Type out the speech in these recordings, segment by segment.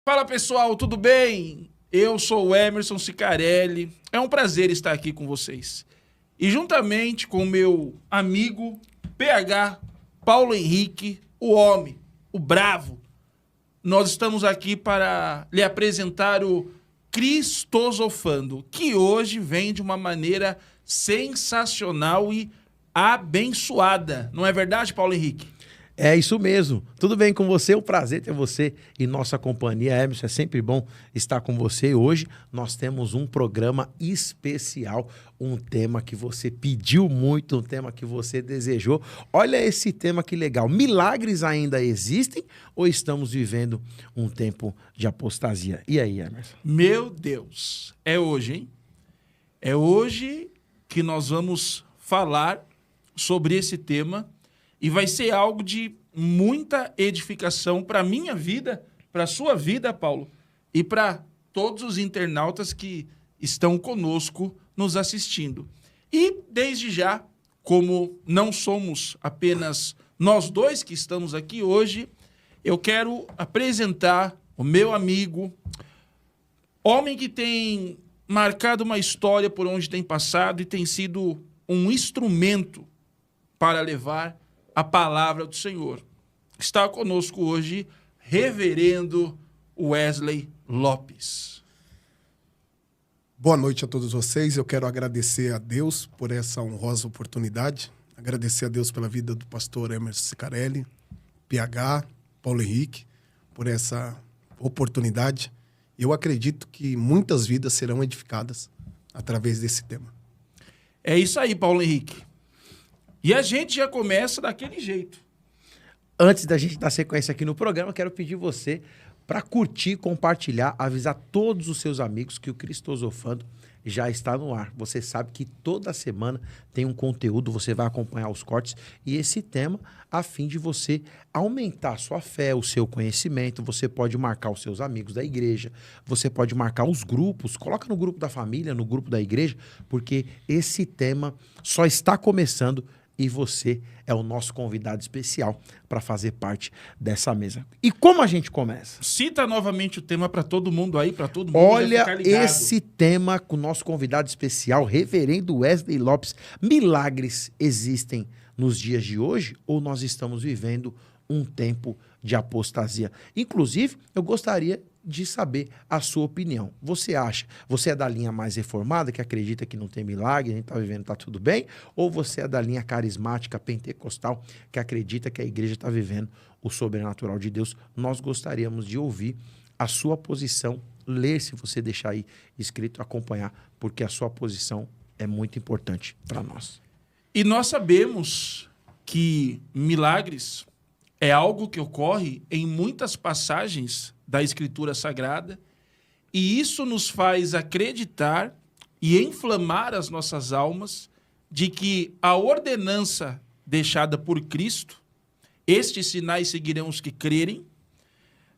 Fala pessoal, tudo bem? Eu sou o Emerson Cicarelli. É um prazer estar aqui com vocês. E juntamente com o meu amigo PH Paulo Henrique, o homem, o bravo, nós estamos aqui para lhe apresentar o Cristosofando, que hoje vem de uma maneira sensacional e abençoada. Não é verdade, Paulo Henrique? É isso mesmo. Tudo bem com você? É um prazer ter você em nossa companhia, Emerson. É sempre bom estar com você. Hoje nós temos um programa especial, um tema que você pediu muito, um tema que você desejou. Olha esse tema que legal. Milagres ainda existem ou estamos vivendo um tempo de apostasia? E aí, Emerson? Meu Deus, é hoje, hein? É hoje que nós vamos falar sobre esse tema e vai ser algo de muita edificação para a minha vida, para a sua vida, Paulo, e para todos os internautas que estão conosco nos assistindo. E, desde já, como não somos apenas nós dois que estamos aqui hoje, eu quero apresentar o meu amigo, homem que tem marcado uma história por onde tem passado e tem sido um instrumento para levar a palavra do Senhor. Está conosco hoje Reverendo Wesley Lopes. Boa noite a todos vocês. Eu quero agradecer a Deus por essa honrosa oportunidade. Agradecer a Deus pela vida do pastor Emerson Cicarelli, PH, Paulo Henrique, por essa oportunidade. Eu acredito que muitas vidas serão edificadas através desse tema. É isso aí, Paulo Henrique. E a gente já começa daquele jeito. Antes da gente dar sequência aqui no programa, eu quero pedir você para curtir, compartilhar, avisar todos os seus amigos que o Cristosofando já está no ar. Você sabe que toda semana tem um conteúdo, você vai acompanhar os cortes e esse tema a fim de você aumentar a sua fé, o seu conhecimento. Você pode marcar os seus amigos da igreja, você pode marcar os grupos, coloca no grupo da família, no grupo da igreja, porque esse tema só está começando e você é o nosso convidado especial para fazer parte dessa mesa. E como a gente começa? Cita novamente o tema para todo mundo aí, para todo mundo Olha já ficar ligado. esse tema com o nosso convidado especial, Reverendo Wesley Lopes. Milagres existem nos dias de hoje ou nós estamos vivendo um tempo de apostasia? Inclusive, eu gostaria de saber a sua opinião. Você é da linha mais reformada, que acredita que não tem milagre, a gente está vivendo, está tudo bem? Ou você é da linha carismática, pentecostal, que acredita que a igreja está vivendo o sobrenatural de Deus? Nós gostaríamos de ouvir a sua posição, ler, se você deixar aí escrito, acompanhar, porque a sua posição é muito importante para nós. E nós sabemos que milagres é algo que ocorre em muitas passagens da Escritura Sagrada, e isso nos faz acreditar e inflamar as nossas almas de que a ordenança deixada por Cristo, estes sinais seguirão os que crerem,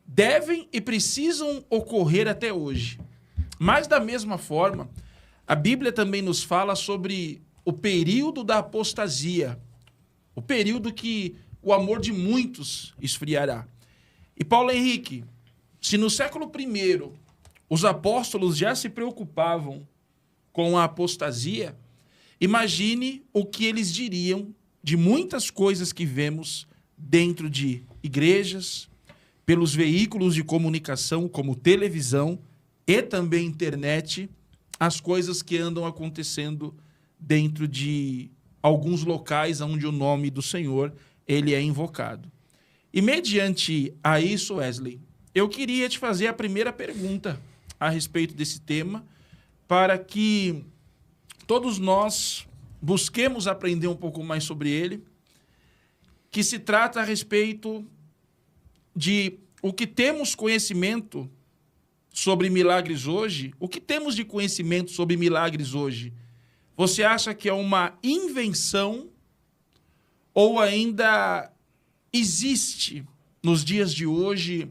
devem e precisam ocorrer até hoje. Mas, da mesma forma, a Bíblia também nos fala sobre o período da apostasia, o período que o amor de muitos esfriará. E Paulo Henrique, se no século I os apóstolos já se preocupavam com a apostasia, imagine o que eles diriam de muitas coisas que vemos dentro de igrejas, pelos veículos de comunicação, como televisão e também internet, as coisas que andam acontecendo dentro de alguns locais onde o nome do Senhor ele é invocado. E mediante a isso, Wesley, eu queria te fazer a primeira pergunta a respeito desse tema, para que todos nós busquemos aprender um pouco mais sobre ele, que se trata a respeito de o que temos conhecimento sobre milagres hoje. O que temos de conhecimento sobre milagres hoje? Você acha que é uma invenção ou ainda existe nos dias de hoje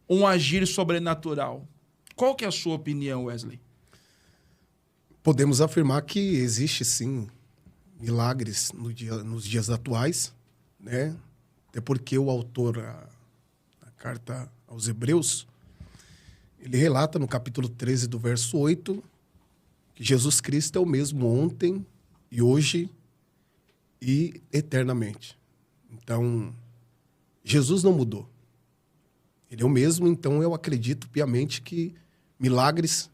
um agir sobrenatural? Qual que é a sua opinião, Wesley? Podemos afirmar que existe, sim, milagres nos dias atuais, né? Até porque o autor, a carta aos Hebreus, Ele relata no capítulo 13 do verso 8 que Jesus Cristo é o mesmo ontem e hoje e eternamente. Então, Jesus não mudou. Ele é o mesmo, então eu acredito piamente que milagres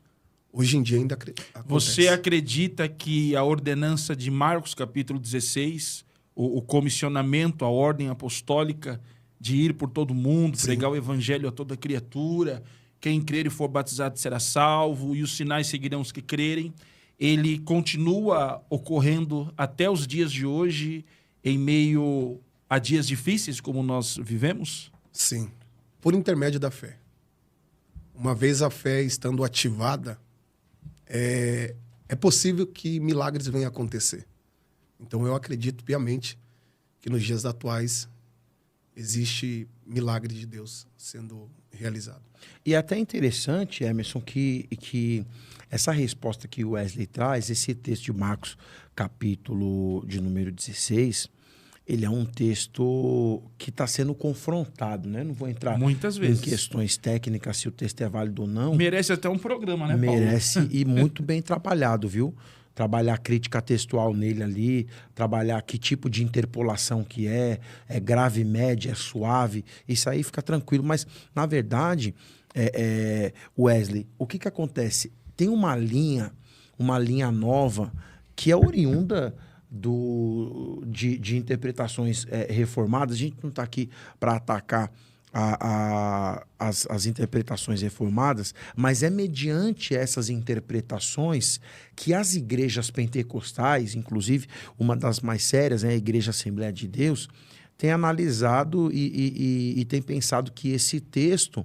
hoje em dia ainda acontecem. Você acredita que a ordenança de Marcos, capítulo 16, o comissionamento, a ordem apostólica de ir por todo mundo, Sim. pregar o evangelho a toda criatura, quem crer e for batizado será salvo, e os sinais seguirão os que crerem, ele continua ocorrendo até os dias de hoje, em meio a dias difíceis como nós vivemos? Sim, por intermédio da fé. Uma vez a fé estando ativada, é possível que milagres venham a acontecer. Então eu acredito piamente que nos dias atuais existe milagre de Deus sendo realizado. E é até interessante, Emerson, que essa resposta que o Wesley traz, esse texto de Marcos, capítulo de número 16, ele é um texto que está sendo confrontado, né? Não vou entrar muitas vezes em questões técnicas, se o texto é válido ou não. Merece até um programa, né, Paulo? Merece, e muito bem trabalhado, viu? Trabalhar a crítica textual nele ali, trabalhar que tipo de interpolação que é grave, média, é suave, isso aí fica tranquilo. Mas, na verdade, Wesley, o que acontece? Tem uma linha nova que é oriunda de interpretações reformadas. A gente não está aqui para atacar as interpretações reformadas, mas é mediante essas interpretações que as igrejas pentecostais, inclusive uma das mais sérias, a Igreja Assembleia de Deus, tem analisado e tem pensado que esse texto,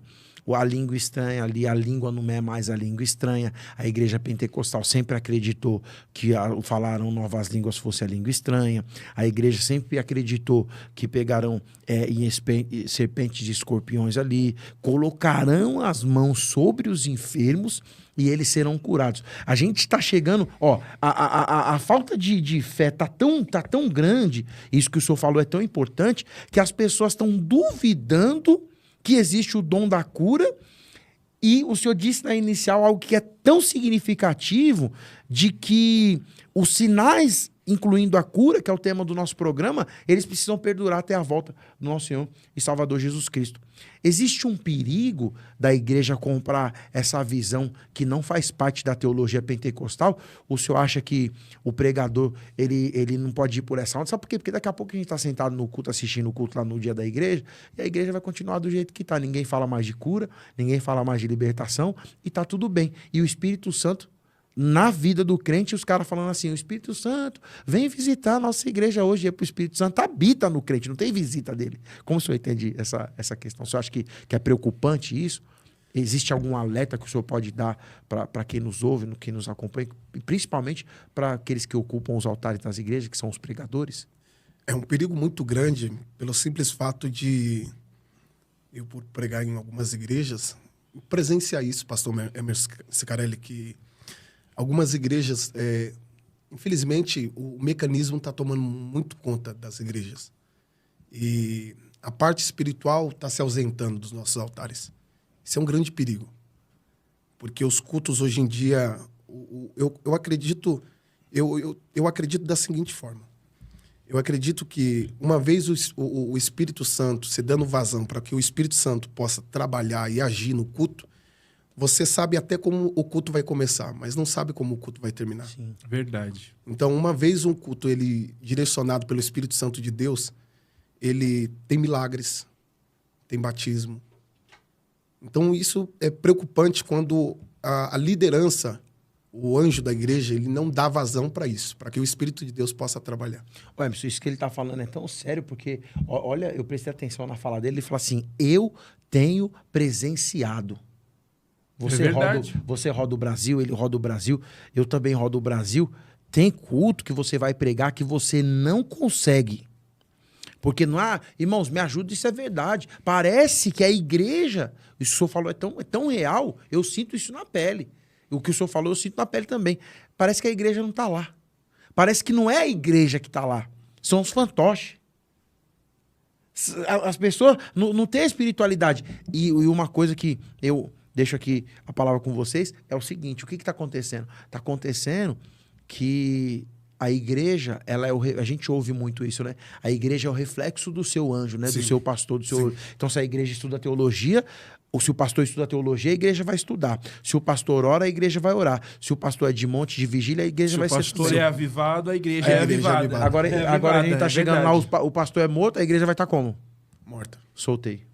a língua estranha ali, a língua não é mais a língua estranha. A igreja pentecostal sempre acreditou que falaram novas línguas fosse a língua estranha. A igreja sempre acreditou que pegarão serpentes e escorpiões ali, colocarão as mãos sobre os enfermos e eles serão curados. A gente está chegando... A falta de fé tá tão grande, isso que o senhor falou é tão importante, que as pessoas estão duvidando que existe o dom da cura, e o senhor disse na inicial algo que é tão significativo, de que os sinais, incluindo a cura, que é o tema do nosso programa, eles precisam perdurar até a volta do nosso Senhor e Salvador Jesus Cristo. Existe um perigo da igreja comprar essa visão que não faz parte da teologia pentecostal? O senhor acha que o pregador ele não pode ir por essa onda? Sabe por quê? Porque daqui a pouco a gente está sentado no culto, assistindo o culto lá no dia da igreja, e a igreja vai continuar do jeito que está. Ninguém fala mais de cura, ninguém fala mais de libertação, e está tudo bem. E o Espírito Santo na vida do crente, os caras falando assim, o Espírito Santo vem visitar a nossa igreja hoje, o Espírito Santo habita no crente, não tem visita dele. Como o senhor entende essa questão? O senhor acha que é preocupante isso? Existe algum alerta que o senhor pode dar para quem nos ouve, quem nos acompanha, e principalmente para aqueles que ocupam os altares das igrejas, que são os pregadores? É um perigo muito grande pelo simples fato de eu, por pregar em algumas igrejas, presenciar isso, pastor Emerson Cicarelli, que algumas igrejas, infelizmente, o mecanismo está tomando muito conta das igrejas. E a parte espiritual está se ausentando dos nossos altares. Isso é um grande perigo. Porque os cultos hoje em dia, eu acredito da seguinte forma. Eu acredito que uma vez o Espírito Santo se dando vazão para que o Espírito Santo possa trabalhar e agir no culto, você sabe até como o culto vai começar, mas não sabe como o culto vai terminar. Sim, verdade. Então, uma vez um culto ele direcionado pelo Espírito Santo de Deus, ele tem milagres, tem batismo. Então, isso é preocupante quando a liderança, o anjo da igreja, ele não dá vazão para isso, para que o Espírito de Deus possa trabalhar. Ué, mas isso que ele está falando é tão sério, porque, olha, eu prestei atenção na fala dele, ele fala assim, eu tenho presenciado. Você roda o Brasil, ele roda o Brasil, eu também rodo o Brasil. Tem culto que você vai pregar que você não consegue. Porque não há... Irmãos, me ajuda, isso é verdade. Parece que a igreja, isso que o senhor falou é tão real, eu sinto isso na pele. O que o senhor falou eu sinto na pele também. Parece que a igreja não está lá. Parece que não é a igreja que está lá, são os fantoches. As pessoas não têm a espiritualidade. E uma coisa que eu deixo aqui a palavra com vocês, é o seguinte, o que está acontecendo? Está acontecendo que a igreja, ela é a gente ouve muito isso, né? A igreja é o reflexo do seu anjo, né? Sim. Do seu pastor, do seu... Sim. Então, se a igreja estuda teologia, ou se o pastor estuda teologia, a igreja vai estudar. Se o pastor ora, a igreja vai orar. Se o pastor é de monte de vigília, a igreja vai ser... Se o pastor é avivado, a igreja É, é a igreja é avivada. avivada. Agora a gente tá chegando lá, verdade. o pastor é morto, a igreja vai estar como? Morta. Soltei.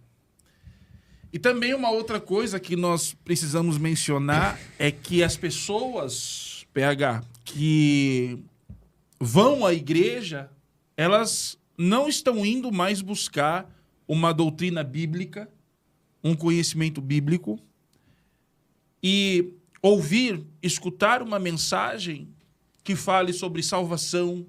E também uma outra coisa que nós precisamos mencionar é que as pessoas, PH, que vão à igreja, elas não estão indo mais buscar uma doutrina bíblica, um conhecimento bíblico, e ouvir, escutar uma mensagem que fale sobre salvação,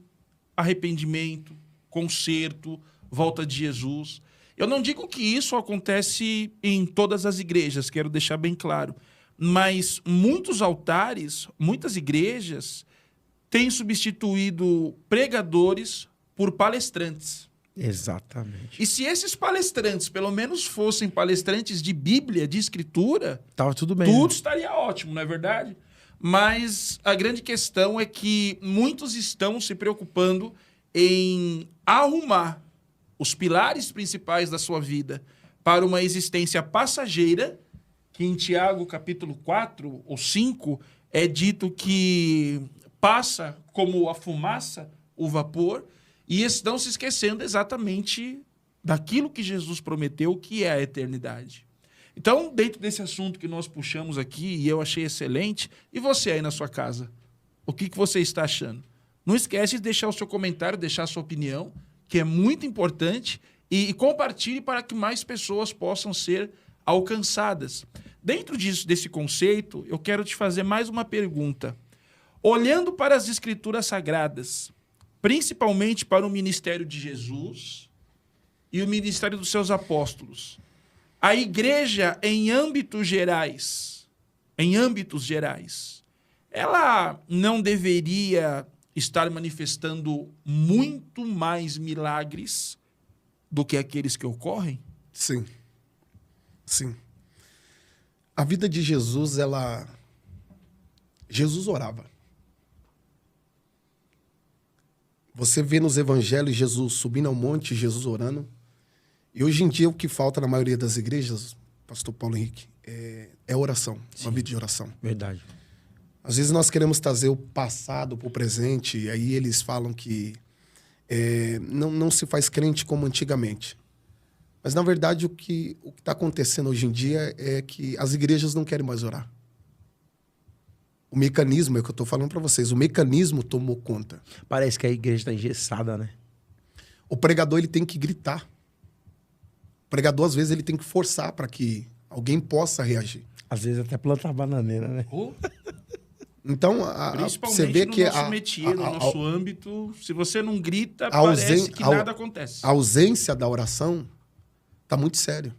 arrependimento, conserto, volta de Jesus. Eu não digo que isso acontece em todas as igrejas, quero deixar bem claro, mas muitos altares, muitas igrejas têm substituído pregadores por palestrantes. Exatamente. E se esses palestrantes, pelo menos, fossem palestrantes de Bíblia, de Escritura, Tava tudo bem. tudo né? estaria ótimo, não é verdade? Mas a grande questão é que muitos estão se preocupando em arrumar os pilares principais da sua vida para uma existência passageira, que em Tiago capítulo 4 ou 5 é dito que passa como a fumaça, o vapor, e estão se esquecendo exatamente daquilo que Jesus prometeu, que é a eternidade. Então, dentro desse assunto que nós puxamos aqui, e eu achei excelente, e você aí na sua casa? O que você está achando? Não esquece de deixar o seu comentário, deixar a sua opinião, que é muito importante, e compartilhe para que mais pessoas possam ser alcançadas. Dentro desse conceito, eu quero te fazer mais uma pergunta. Olhando para as Escrituras Sagradas, principalmente para o ministério de Jesus e o ministério dos seus apóstolos, a igreja em âmbitos gerais, ela não deveria estar manifestando muito mais milagres do que aqueles que ocorrem? Sim. Sim. A vida de Jesus, Jesus orava. Você vê nos evangelhos Jesus subindo ao monte, Jesus orando. E hoje em dia o que falta na maioria das igrejas, pastor Paulo Henrique, é oração, uma vida de oração. Verdade. Às vezes nós queremos trazer o passado para o presente, e aí eles falam que não se faz crente como antigamente. Mas, na verdade, o que está acontecendo hoje em dia é que as igrejas não querem mais orar. O mecanismo, é o que eu estou falando para vocês, o mecanismo tomou conta. Parece que a igreja está engessada, né? O pregador ele tem que gritar. O pregador, às vezes, ele tem que forçar para que alguém possa reagir. Às vezes até plantar bananeira, né? Então, Principalmente você vê no que nosso métier, no nosso âmbito, se você não grita, parece que nada acontece. A ausência da oração está muito sério.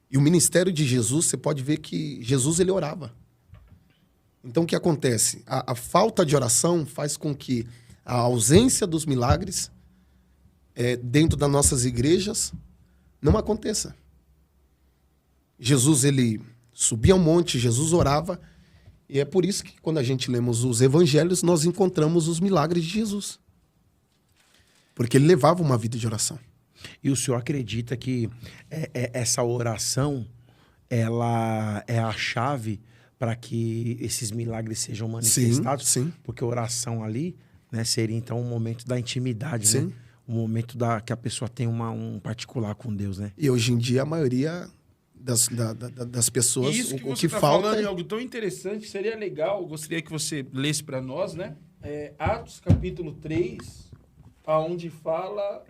E o ministério de Jesus, você pode ver que Jesus ele orava. Então, o que acontece? A falta de oração faz com que a ausência dos milagres dentro das nossas igrejas não aconteça. Jesus, ele subia ao monte, Jesus orava, e é por isso que quando a gente lemos os evangelhos, nós encontramos os milagres de Jesus. Porque ele levava uma vida de oração. E o senhor acredita que essa oração, ela é a chave para que esses milagres sejam manifestados? Sim. Porque a oração ali, né, seria então um momento da intimidade, Sim. né? Um momento que a pessoa tem um particular com Deus, né? E hoje em dia a maioria das pessoas, Isso que o você que está falta falando é algo tão interessante, seria legal, gostaria que você lesse para nós, né? Atos capítulo 3, onde fala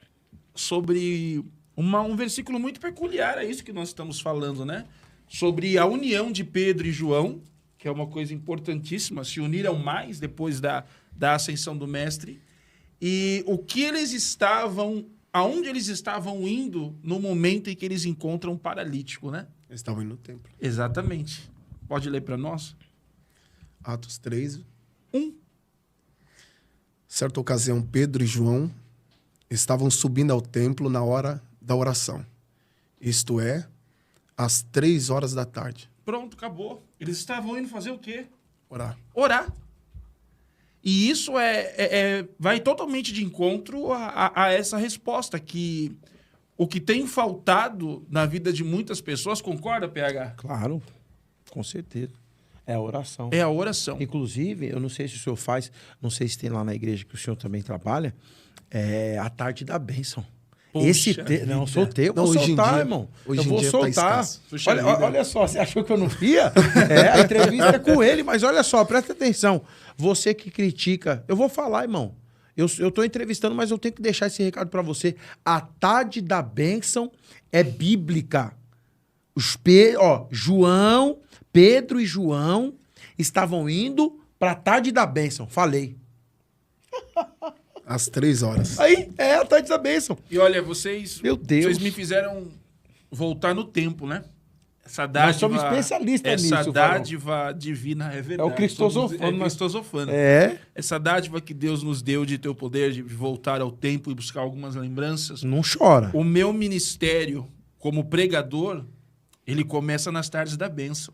sobre um versículo muito peculiar, é isso que nós estamos falando, né? Sobre a união de Pedro e João, que é uma coisa importantíssima, se uniram mais depois da ascensão do mestre, e o que eles estavam, aonde eles estavam indo no momento em que eles encontram um paralítico, né? Eles estavam indo no templo. Exatamente. Pode ler para nós? Atos 3. 1. Certa ocasião, Pedro e João estavam subindo ao templo na hora da oração. Isto é, às 3 horas da tarde. Pronto, acabou. Eles estavam indo fazer o quê? Orar. Orar. E isso vai totalmente de encontro a essa resposta, que o que tem faltado na vida de muitas pessoas, concorda, PH? Claro, com certeza. É a oração. É a oração. Inclusive, eu não sei se o senhor faz, não sei se tem lá na igreja que o senhor também trabalha, é a tarde da bênção. Poxa Não, vida. soltei, eu Não, vou hoje em soltar, dia- irmão. hoje Eu em vou dia tá soltar. escasso. Puxa Olha, vida. olha só, você achou que eu não via? A entrevista é com ele, mas olha só, presta atenção. Você que critica, eu vou falar, irmão. Eu tô entrevistando, mas eu tenho que deixar esse recado pra você. A tarde da bênção é bíblica. João, Pedro e João estavam indo pra tarde da bênção. Falei. Às 3 horas. Aí, é a tarde da bênção. E olha, vocês... Meu Deus. Vocês me fizeram voltar no tempo, né? Essa Nós somos especialistas nisso, Essa dádiva divina é verdade. É o cristosofano, É nós- cristosofano. É. Essa dádiva que Deus nos deu de ter o poder de voltar ao tempo e buscar algumas lembranças. Não chora. O meu ministério como pregador, ele começa nas tardes da bênção.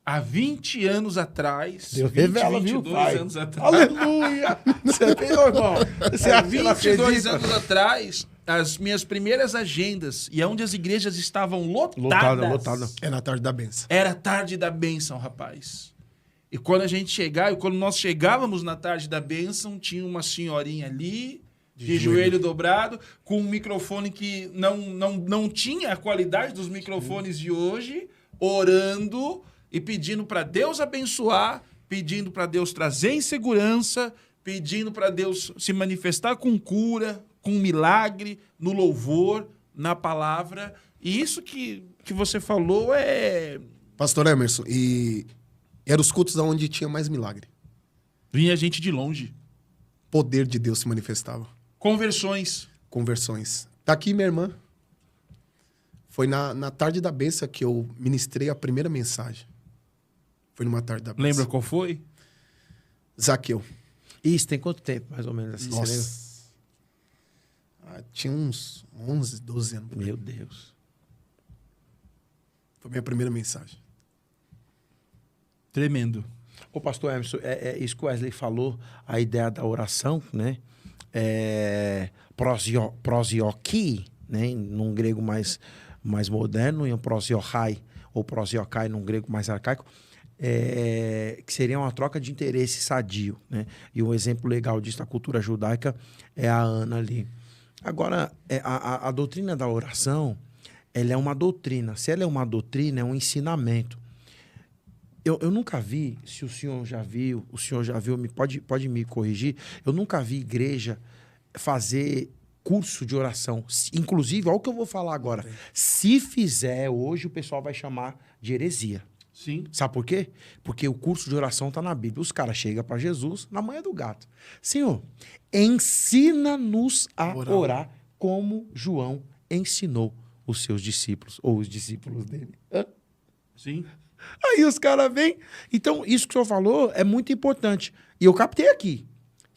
Há 20 anos atrás, Deus 20, revela, viu, 22 pai? anos atrás, Aleluia! Você tem, irmão? Você há acha que não 22 acredita? anos atrás, as minhas primeiras agendas, e onde as igrejas estavam lotadas, É na tarde da benção. era a tarde da bênção, rapaz. E quando nós chegávamos na tarde da bênção, tinha uma senhorinha ali, de joelho dobrado, com um microfone que não tinha a qualidade dos microfones de hoje, orando e pedindo para Deus abençoar, pedindo para Deus trazer em segurança, pedindo para Deus se manifestar com cura, com milagre, no louvor, na palavra. E isso que você falou é... Pastor Emerson, e eram os cultos onde tinha mais milagre. Vinha gente de longe. O poder de Deus se manifestava. Conversões. Conversões. Tá aqui minha irmã. Foi na tarde da benção que eu ministrei a primeira mensagem. Foi numa tarde da benção. Lembra qual foi? Zaqueu. Isso, tem quanto tempo, mais ou menos? Assim, você lembra? Nossa. Tinha uns 11, 12 anos. Meu Deus. Foi minha primeira mensagem. Tremendo. Ô, pastor Emerson, isso que o Wesley falou, a ideia da oração, né? Prosioki, né? Num grego mais moderno, e um prosiochai, ou prosiokai num grego mais arcaico, que seria uma troca de interesse sadio, né? E um exemplo legal disso na cultura judaica é a Ana ali. Agora, a doutrina da oração, ela é uma doutrina. Se ela é uma doutrina, é um ensinamento. Eu nunca vi, se o senhor já viu, pode me corrigir, eu nunca vi igreja fazer curso de oração. Inclusive, olha o que eu vou falar agora. Se fizer hoje, o pessoal vai chamar de heresia. Sim. Sabe por quê? Porque o curso de oração está na Bíblia. Os caras chegam para Jesus na manhã do gato. Senhor, ensina-nos a orar como João ensinou os seus discípulos, ou os discípulos dele. Hã? Sim. Aí os caras vêm. Então, isso que o senhor falou é muito importante. E eu captei aqui.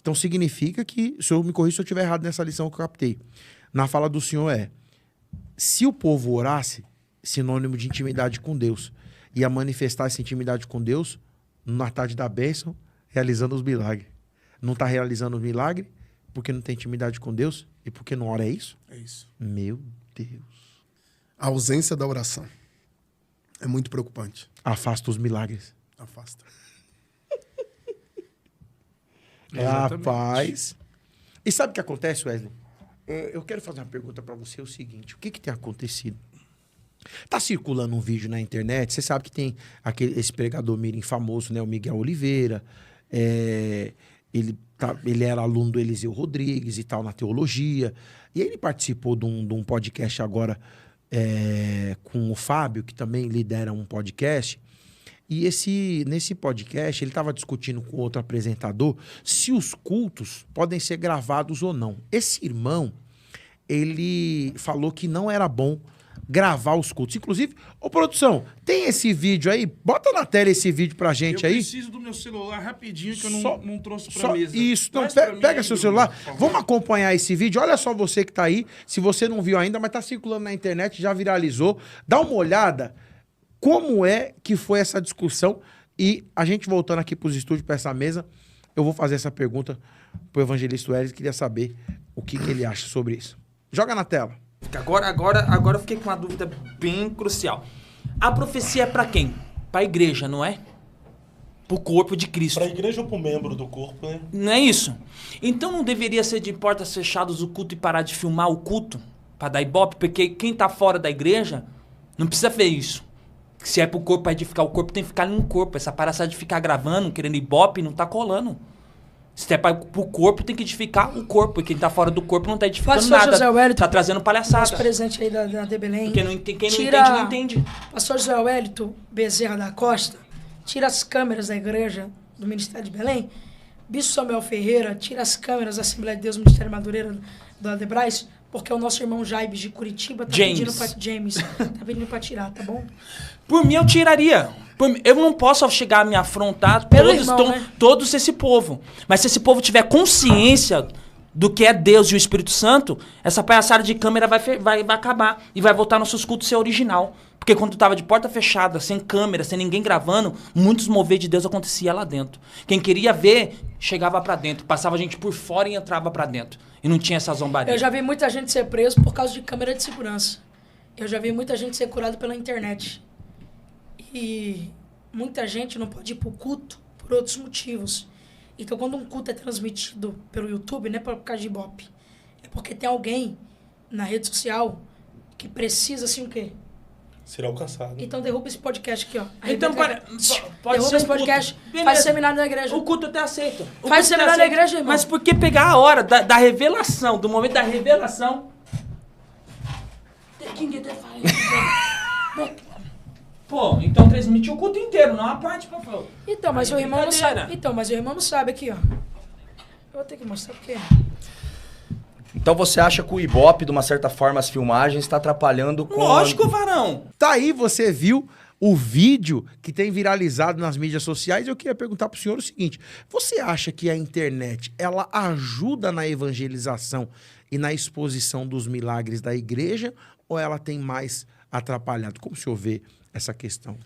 Então, significa que, o senhor me corrija se eu estiver errado nessa lição que eu captei. Na fala do senhor se o povo orasse, sinônimo de intimidade com Deus, ia manifestar essa intimidade com Deus na tarde da bênção, realizando os milagres. Não está realizando os milagres porque não tem intimidade com Deus e porque não ora, é isso? É isso. Meu Deus. A ausência da oração é muito preocupante. Afasta os milagres. Afasta. Exatamente. Rapaz. E sabe o que acontece, Wesley? Eu quero fazer uma pergunta para você, o seguinte. O que tem acontecido? Tá circulando um vídeo na internet, você sabe que tem esse pregador mirim famoso, né, o Miguel Oliveira, ele era aluno do Eliseu Rodrigues e tal, na teologia, e ele participou de um podcast agora com o Fábio, que também lidera um podcast, e nesse podcast ele estava discutindo com outro apresentador se os cultos podem ser gravados ou não. Esse irmão, ele falou que não era bom gravar os cultos. Inclusive, ô produção, tem esse vídeo aí? Bota na tela esse vídeo pra gente Eu aí. preciso do meu celular rapidinho, que eu Só- não trouxe pra Só mesa. isso. Então, Traz pra mim pega aí, seu Bruno, celular. por favor. Vamos acompanhar esse vídeo. Olha só você que tá aí. Se você não viu ainda, mas tá circulando na internet, já viralizou. Dá uma olhada. Como é que foi essa discussão? E a gente voltando aqui para os estúdios, para essa mesa, eu vou fazer essa pergunta para o evangelista Welles, queria saber o que ele acha sobre isso. Joga na tela. Agora eu fiquei com uma dúvida bem crucial. A profecia é para quem? Para a igreja, não é? Para o corpo de Cristo. Para a igreja ou para o membro do corpo, né? Não é isso? Então não deveria ser de portas fechadas o culto e parar de filmar o culto? Para dar ibope? Porque quem tá fora da igreja não precisa ver isso. Se é pro corpo, para edificar o corpo, tem que ficar ali no corpo. Essa palhaçada de ficar gravando, querendo ibope, não tá colando. Se é pro corpo, tem que edificar o corpo. E quem tá fora do corpo não tá edificando Pastor nada. José Wellington, tá trazendo palhaçada. nosso presente aí da de Belém. Quem não entende, não entende. Pastor José Wellington Bezerra da Costa, tira as câmeras da igreja do Ministério de Belém. Bispo Samuel Ferreira, tira as câmeras da Assembleia de Deus, Ministério Madureira do Adebrais, porque o nosso irmão Jaibes de Curitiba tá pedindo pra tirar, tá bom? Por mim, eu tiraria. Eu não posso chegar a me afrontar todos esse povo. Mas se esse povo tiver consciência do que é Deus e o Espírito Santo, essa palhaçada de câmera vai acabar. E vai voltar nossos cultos ser original. Porque quando tava de porta fechada, sem câmera, sem ninguém gravando, muitos mover de Deus acontecia lá dentro. Quem queria ver, chegava pra dentro. Passava gente por fora e entrava pra dentro. E não tinha essa zombaria. Eu já vi muita gente ser preso por causa de câmera de segurança. Eu já vi muita gente ser curada pela internet. E muita gente não pode ir pro culto por outros motivos. Então, quando um culto é transmitido pelo YouTube, não é por causa de ibope. É porque tem alguém na rede social que precisa, assim, o quê? Ser alcançado. Então, derruba esse podcast aqui, ó. Então, pode derruba ser esse podcast, faz seminário na igreja. O culto até aceita. Faz seminário na igreja, irmão. Mas por que pegar a hora da revelação, do momento da revelação? Pô, então transmitiu o culto inteiro, não a parte, por favor. Então, mas o irmão não sabe. Então, mas o irmão não sabe aqui, ó. Eu vou ter que mostrar porque... Então você acha que o Ibope, de uma certa forma, as filmagens, está atrapalhando com... Lógico, varão. Tá aí, você viu o vídeo que tem viralizado nas mídias sociais. Eu queria perguntar pro senhor o seguinte: você acha que a internet, ela ajuda na evangelização e na exposição dos milagres da igreja, ou ela tem mais atrapalhado? Como o senhor vê essa questão?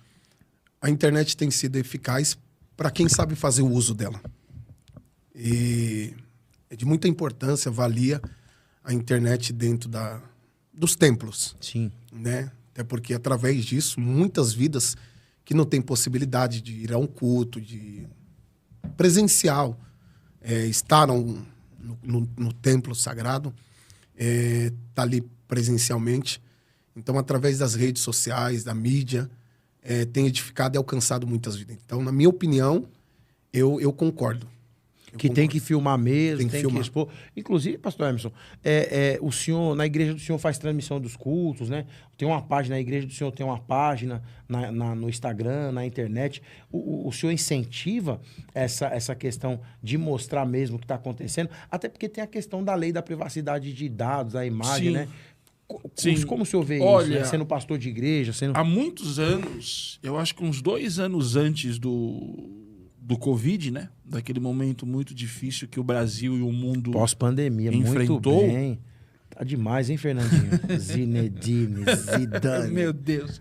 A internet tem sido eficaz para quem sabe fazer o uso dela. E é de muita importância, valia a internet dentro dos templos. Sim. Né? Até porque, através disso, muitas vidas que não têm possibilidade de ir a um culto, de presencial, estar no templo sagrado, tá ali presencialmente. Então, através das redes sociais, da mídia, tem edificado e alcançado muitas vidas. Então, na minha opinião, eu concordo. Tem que filmar mesmo, tem que expor. Inclusive, pastor Emerson, o senhor, na igreja do senhor, faz transmissão dos cultos, né? Tem uma página, na igreja do senhor tem uma página no Instagram, na internet. O senhor incentiva essa questão de mostrar mesmo o que está acontecendo, até porque tem a questão da lei da privacidade de dados, da imagem, Sim. né? Sim. Como o senhor vê Olha, isso, né? Sendo pastor de igreja, Há muitos anos, eu acho que uns 2 anos antes do Covid, né? Daquele momento muito difícil que o Brasil e o mundo pós-pandemia, enfrentou. Muito bem. Tá demais, hein, Fernandinho? Zinedine, Zidane. Meu Deus.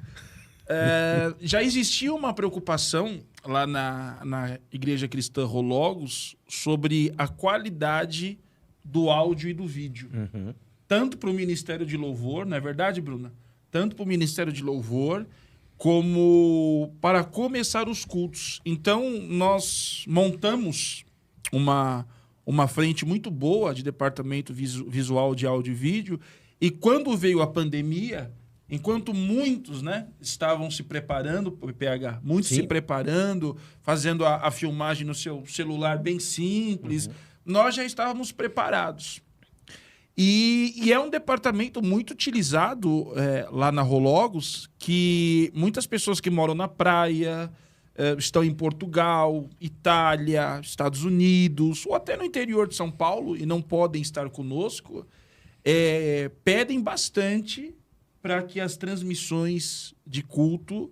Já existia uma preocupação lá na Igreja Cristã Rologos sobre a qualidade do áudio e do vídeo. Uhum. Tanto para o Ministério de Louvor, não é verdade, Bruna? Tanto para o Ministério de Louvor, como para começar os cultos. Então, nós montamos uma frente muito boa de departamento visual de áudio e vídeo, e quando veio a pandemia, enquanto muitos, né, estavam se preparando, PH, muitos se preparando, fazendo a filmagem no seu celular bem simples, nós já estávamos preparados. E é um departamento muito utilizado lá na Rologos, que muitas pessoas que moram na praia, estão em Portugal, Itália, Estados Unidos, ou até no interior de São Paulo, e não podem estar conosco, pedem bastante para que as transmissões de culto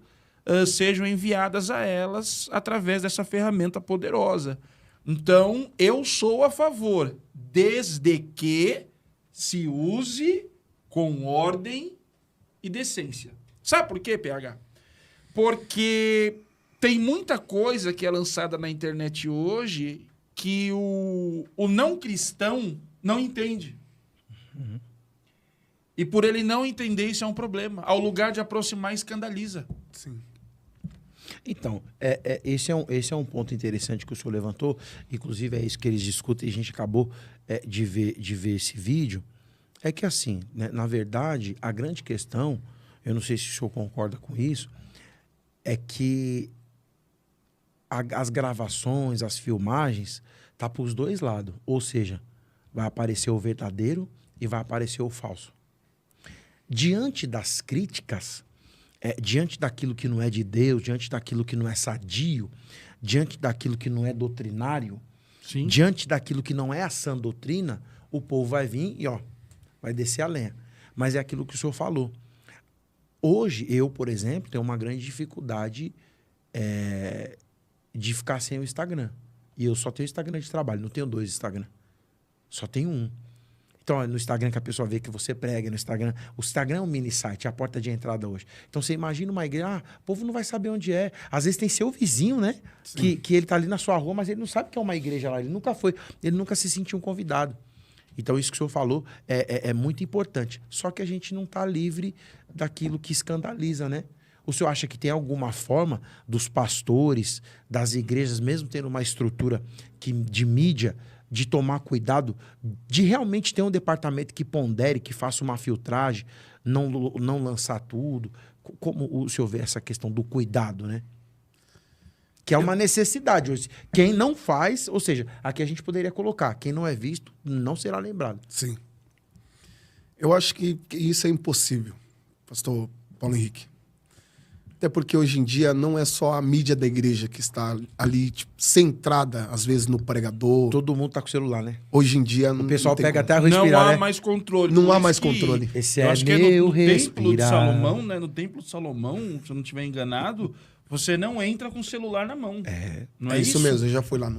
sejam enviadas a elas através dessa ferramenta poderosa. Então, eu sou a favor, desde que se use com ordem e decência. Sabe por quê, PH? Porque tem muita coisa que é lançada na internet hoje que o não cristão não entende. E por ele não entender, isso é um problema. Ao lugar de aproximar, escandaliza. Sim. Então, esse é um ponto interessante que o senhor levantou. Inclusive, é isso que eles discutem e a gente acabou de ver esse vídeo. É que, assim, né, na verdade, a grande questão, eu não sei se o senhor concorda com isso, é que as gravações, as filmagens, tá para os dois lados. Ou seja, vai aparecer o verdadeiro e vai aparecer o falso. Diante das críticas, diante daquilo que não é de Deus, diante daquilo que não é sadio, diante daquilo que não é doutrinário, Sim. diante daquilo que não é a sã doutrina, o povo vai vir e vai descer a lenha. Mas é aquilo que o senhor falou. Hoje, eu, por exemplo, tenho uma grande dificuldade de ficar sem o Instagram. E eu só tenho Instagram de trabalho, não tenho 2 Instagram. Só tenho um. Então, é no Instagram que a pessoa vê que você prega, no Instagram. O Instagram é um mini site, é a porta de entrada hoje. Então, você imagina uma igreja, o povo não vai saber onde é. Às vezes tem seu vizinho, né? Que ele tá ali na sua rua, mas ele não sabe que é uma igreja lá. Ele nunca foi, ele nunca se sentiu um convidado. Então, isso que o senhor falou é muito importante. Só que a gente não está livre daquilo que escandaliza, né? O senhor acha que tem alguma forma dos pastores, das igrejas, mesmo tendo uma estrutura de mídia, de tomar cuidado, de realmente ter um departamento que pondere, que faça uma filtragem, não lançar tudo? Como o senhor vê essa questão do cuidado, né? Que é uma necessidade hoje. Quem não faz, ou seja, aqui a gente poderia colocar, quem não é visto não será lembrado. Sim. Eu acho que isso é impossível, pastor Paulo Henrique. Até porque hoje em dia não é só a mídia da igreja que está ali centrada, às vezes, no pregador. Todo mundo tá com o celular, né? Hoje em dia O pessoal não tem pega como. até a respirar, Não há né? mais controle. Não Por há isso mais que controle. Esse eu é acho que meu no templo de respirar. Salomão, né? No templo de Salomão, se eu não estiver enganado, você não entra com o celular na mão. Não É isso mesmo, eu já fui lá.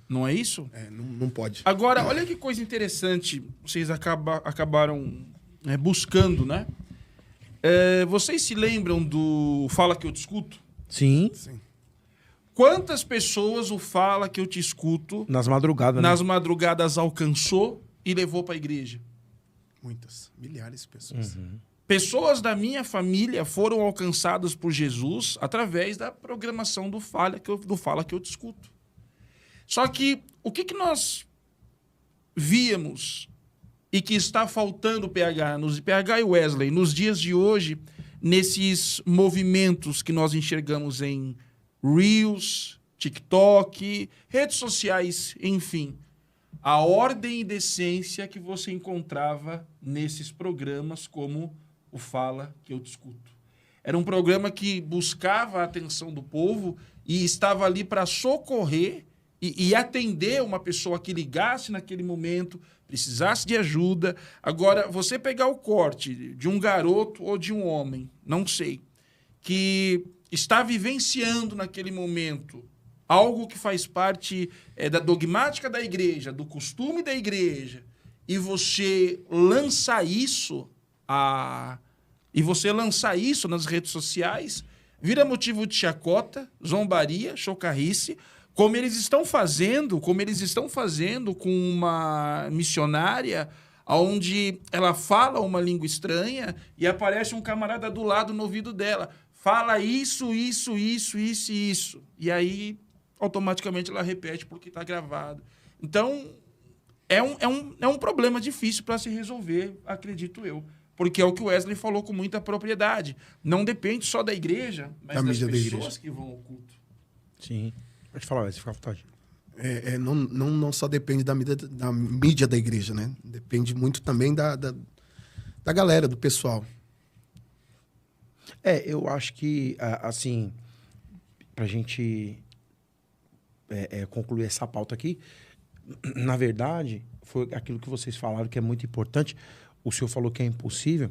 Não é isso? Não pode. Agora, olha que coisa interessante. Vocês acabaram buscando, né? Vocês se lembram do Fala Que Eu Te Escuto? Sim, Quantas pessoas o Fala Que Eu Te Escuto nas madrugadas, nas madrugadas alcançou e levou para a igreja? Muitas, milhares de pessoas. Pessoas da minha família foram alcançadas por Jesus através da programação do Fala Que Eu Te Escuto. Só que o que nós víamos e que está faltando PH e Wesley nos dias de hoje, nesses movimentos que nós enxergamos em Reels, TikTok, redes sociais, enfim, a ordem e decência que você encontrava nesses programas como o Fala Que Eu Te Escuto. Era um programa que buscava a atenção do povo e estava ali para socorrer e atender uma pessoa que ligasse naquele momento, precisasse de ajuda. Agora, você pegar o corte de um garoto ou de um homem, não sei, que está vivenciando naquele momento algo que faz parte da dogmática da igreja, do costume da igreja, e você lança isso nas redes sociais, vira motivo de chacota, zombaria, chocarrice, como eles estão fazendo com uma missionária, onde ela fala uma língua estranha e aparece um camarada do lado no ouvido dela. Fala isso. E aí, automaticamente, ela repete porque está gravado. Então, é um problema difícil para se resolver, acredito eu. Porque é o que o Wesley falou com muita propriedade. Não depende só da igreja, mas das pessoas que vão ao culto. Sim. Pode falar, Wesley, fica à vontade. Não só depende da mídia da igreja, né? Depende muito também da galera, do pessoal. Eu acho que, assim, pra gente concluir essa pauta aqui, na verdade, foi aquilo que vocês falaram que é muito importante. O senhor falou que é impossível.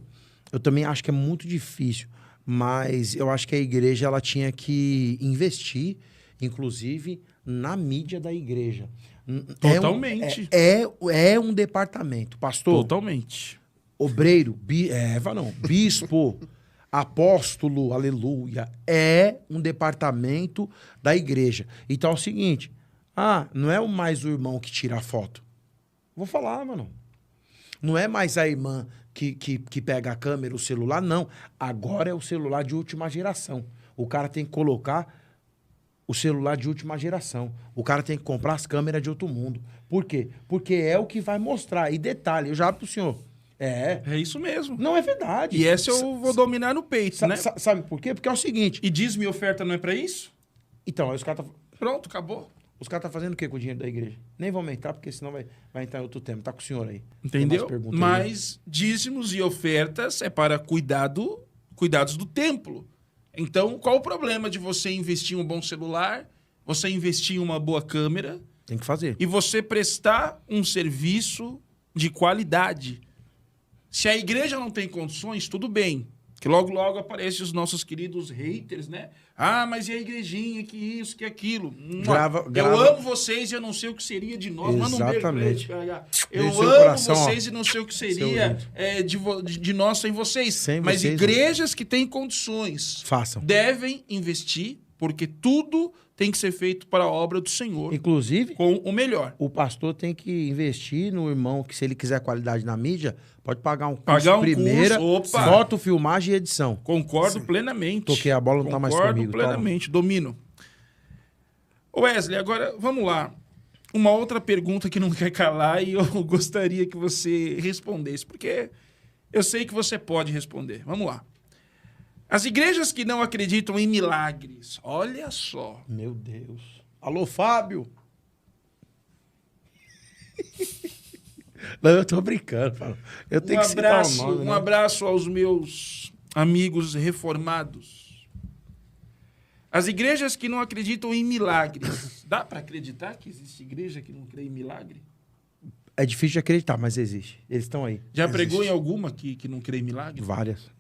Eu também acho que é muito difícil, mas eu acho que a igreja ela tinha que investir, inclusive, na mídia da igreja. Totalmente. É um departamento. Pastor, Totalmente. obreiro, bispo, Apóstolo, aleluia, é um departamento da igreja. Então é o seguinte, não é mais o irmão que tira a foto. Vou falar, mano. Não é mais a irmã que pega a câmera, o celular, não. Agora é o celular de última geração. O cara tem que colocar o celular de última geração. O cara tem que comprar as câmeras de outro mundo. Por quê? Porque é o que vai mostrar. E detalhe, eu já abro pro senhor. É isso mesmo. Não é verdade. E essa eu vou dominar no peito, né? Sabe por quê? Porque é o seguinte. E dízimo e oferta não é pra isso? Então, aí os caras Pronto, acabou. Os caras estão fazendo o quê com o dinheiro da igreja? Nem vão aumentar, porque senão vai entrar em outro tema. Tá com o senhor aí. Entendeu? Tem mais pergunta aí? Mas dízimos e ofertas é para cuidados do templo. Então, qual o problema de você investir em um bom celular, você investir em uma boa câmera Tem que fazer. e você prestar um serviço de qualidade? Se a igreja não tem condições, tudo bem. Que logo, logo aparecem os nossos queridos haters, né? Mas e a igrejinha, que isso, que aquilo. Grava. Eu amo vocês e eu não sei o que seria de nós. Manda um beijo pra eles. Eu Beijo no amo coração, vocês e não sei o que seria de nós sem vocês. Sem Mas vocês, igrejas que têm condições Façam. devem investir, porque tudo tem que ser feito para a obra do Senhor, Inclusive, com o melhor. o pastor tem que investir no irmão que, se ele quiser qualidade na mídia, pode pagar um curso Pagar um primeira, curso, opa. foto, filmagem e edição. Concordo plenamente. Toquei a bola, não tá mais Concordo comigo. plenamente, domino. Wesley, agora vamos lá. Uma outra pergunta que não quer calar e eu gostaria que você respondesse, porque eu sei que você pode responder. Vamos lá. As igrejas que não acreditam em milagres, olha só. Meu Deus. Alô, Fábio? Não, eu tô brincando, Fábio. Eu tenho que citar o nome, né? Um abraço aos meus amigos reformados. As igrejas que não acreditam em milagres. Dá para acreditar que existe igreja que não crê em milagre? É difícil de acreditar, mas existe. Eles estão aí. Já pregou em alguma que não crê em milagre? Várias.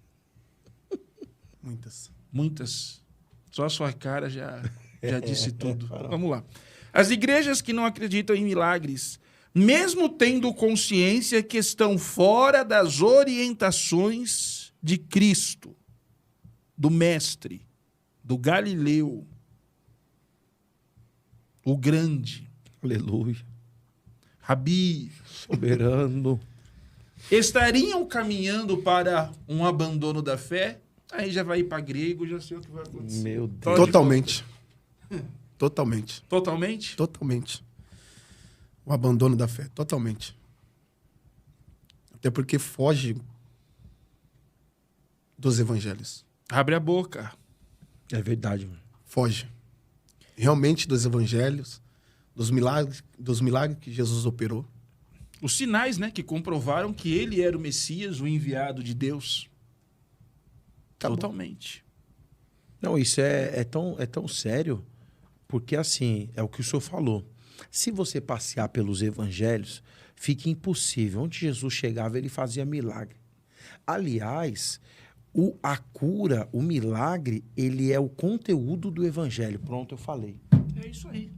Muitas. Muitas. Só a sua cara já disse tudo. Vamos lá. As igrejas que não acreditam em milagres, mesmo tendo consciência que estão fora das orientações de Cristo, do Mestre, do Galileu, o Grande, Aleluia. Rabi, Soberano. estariam caminhando para um abandono da fé? Aí já vai ir para grego, já sei o que vai acontecer. Meu Deus. Pode Totalmente. Totalmente. Totalmente? Totalmente. O abandono da fé. Totalmente. Até porque foge dos evangelhos. Abre a boca. É verdade, mano. Foge. Realmente dos evangelhos, dos milagres que Jesus operou. Os sinais, né, que comprovaram que ele era o Messias, o enviado de Deus. Tá bom. Totalmente. Não, isso é tão sério, porque assim, é o que o senhor falou. Se você passear pelos evangelhos, fica impossível. Onde Jesus chegava, ele fazia milagre. Aliás, a cura, o milagre, ele é o conteúdo do evangelho. Pronto, eu falei. É isso aí.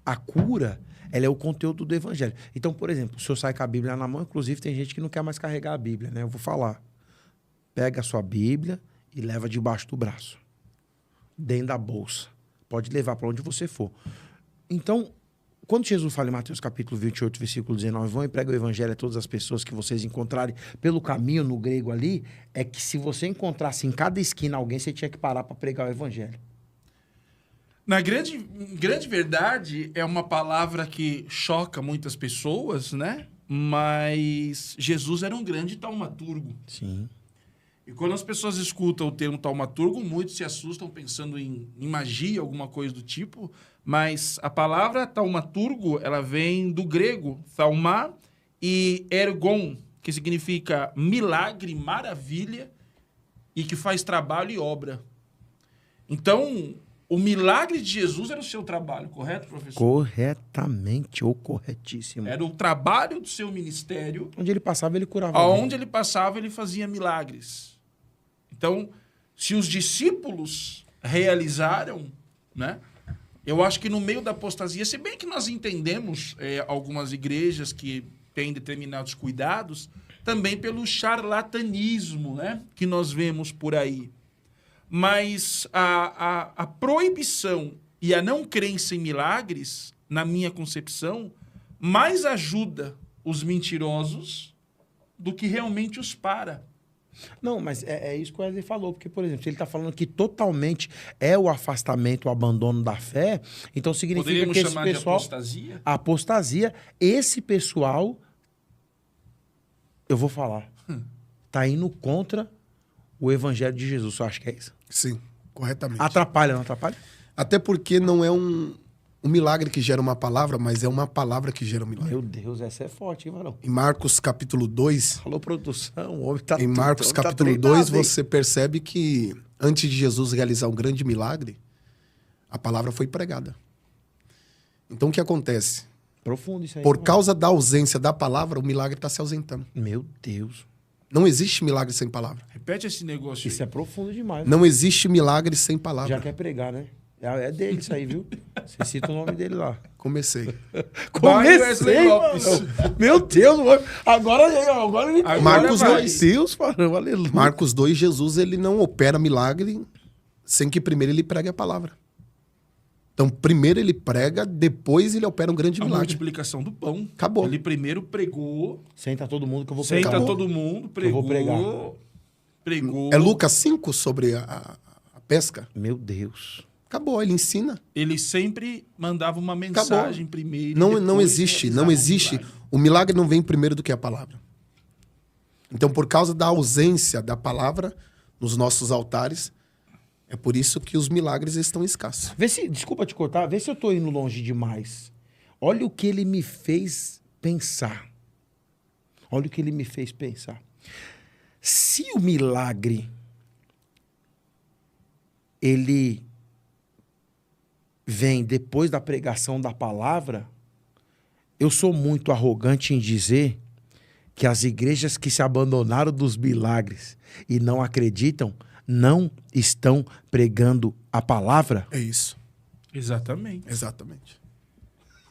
A cura, ela é o conteúdo do evangelho. Então, por exemplo, o senhor sai com a Bíblia na mão, inclusive tem gente que não quer mais carregar a Bíblia, né? Eu vou falar. Pega a sua Bíblia e leva debaixo do braço. Dentro da bolsa. Pode levar para onde você for. Então, quando Jesus fala em Mateus capítulo 28, versículo 19, vão e pregam o evangelho a todas as pessoas que vocês encontrarem pelo caminho, no grego ali, é que se você encontrasse em cada esquina alguém, você tinha que parar para pregar o evangelho. Na grande verdade, é uma palavra que choca muitas pessoas, né? Mas Jesus era um grande taumaturgo. Sim. E quando as pessoas escutam o termo taumaturgo, muitos se assustam pensando em magia, alguma coisa do tipo. Mas a palavra taumaturgo, ela vem do grego, thauma, e ergon, que significa milagre, maravilha, e que faz trabalho e obra. Então, o milagre de Jesus era o seu trabalho, correto, professor? Corretamente ou corretíssimo. Era o trabalho do seu ministério. Onde ele passava, ele curava alguém. Aonde ele passava, ele fazia milagres. Então, se os discípulos realizaram, né? Eu acho que no meio da apostasia, se bem que nós entendemos algumas igrejas que têm determinados cuidados, também pelo charlatanismo, né, que nós vemos por aí. Mas a proibição e a não crença em milagres, na minha concepção, mais ajuda os mentirosos do que realmente os para. Não, mas é isso que o Wesley falou, porque, por exemplo, se ele está falando que totalmente é o afastamento, o abandono da fé, então significa Poderíamos que esse chamar pessoal... de apostasia? A apostasia, esse pessoal, eu vou falar, tá indo contra o evangelho de Jesus, eu acho que é isso. Sim, corretamente. Atrapalha, não atrapalha? Até porque não é um milagre que gera uma palavra, mas é uma palavra que gera um milagre. Meu Deus, essa é forte, hein, varão? Em Marcos capítulo 2, Falou produção, o homem tá em Marcos o homem tá capítulo treinado, 2, hein? você percebe que antes de Jesus realizar um grande milagre, a palavra foi pregada. Então o que acontece? Profundo isso aí. Por mano. causa da ausência da palavra, o milagre está se ausentando. Meu Deus, Não existe milagre sem palavra. Repete esse negócio isso aí. é profundo demais. Não existe milagre sem palavra. Já quer pregar, né? É dele isso aí, viu? Você cita o nome dele lá. Comecei. Vai, Wesley Lopes. mano. Meu Deus, mano. Agora ele... Agora Marcos vai. 2. Deus, mano. Aleluia. Marcos 2, Jesus ele não opera milagre sem que primeiro ele pregue a palavra. Então, primeiro ele prega, depois ele opera um grande A milagre. multiplicação do pão. Acabou. Ele primeiro pregou, Senta todo mundo que eu vou pregar. senta Acabou. todo mundo, Eu pregou, vou pregar. pregou. É Lucas 5 sobre a pesca. Meu Deus. Acabou, ele ensina. Ele sempre mandava uma mensagem primeiro. Não depois existe, realizava não o existe. milagre. O milagre não vem primeiro do que a palavra. Então, por causa da ausência da palavra nos nossos altares, é por isso que os milagres estão escassos. Vê se, desculpa te cortar, vê se eu tô indo longe demais. Olha o que ele me fez pensar. Olha o que ele me fez pensar. Se o milagre ele vem depois da pregação da palavra, eu sou muito arrogante em dizer que as igrejas que se abandonaram dos milagres e não acreditam, não estão pregando a palavra. É isso. Exatamente. Exatamente.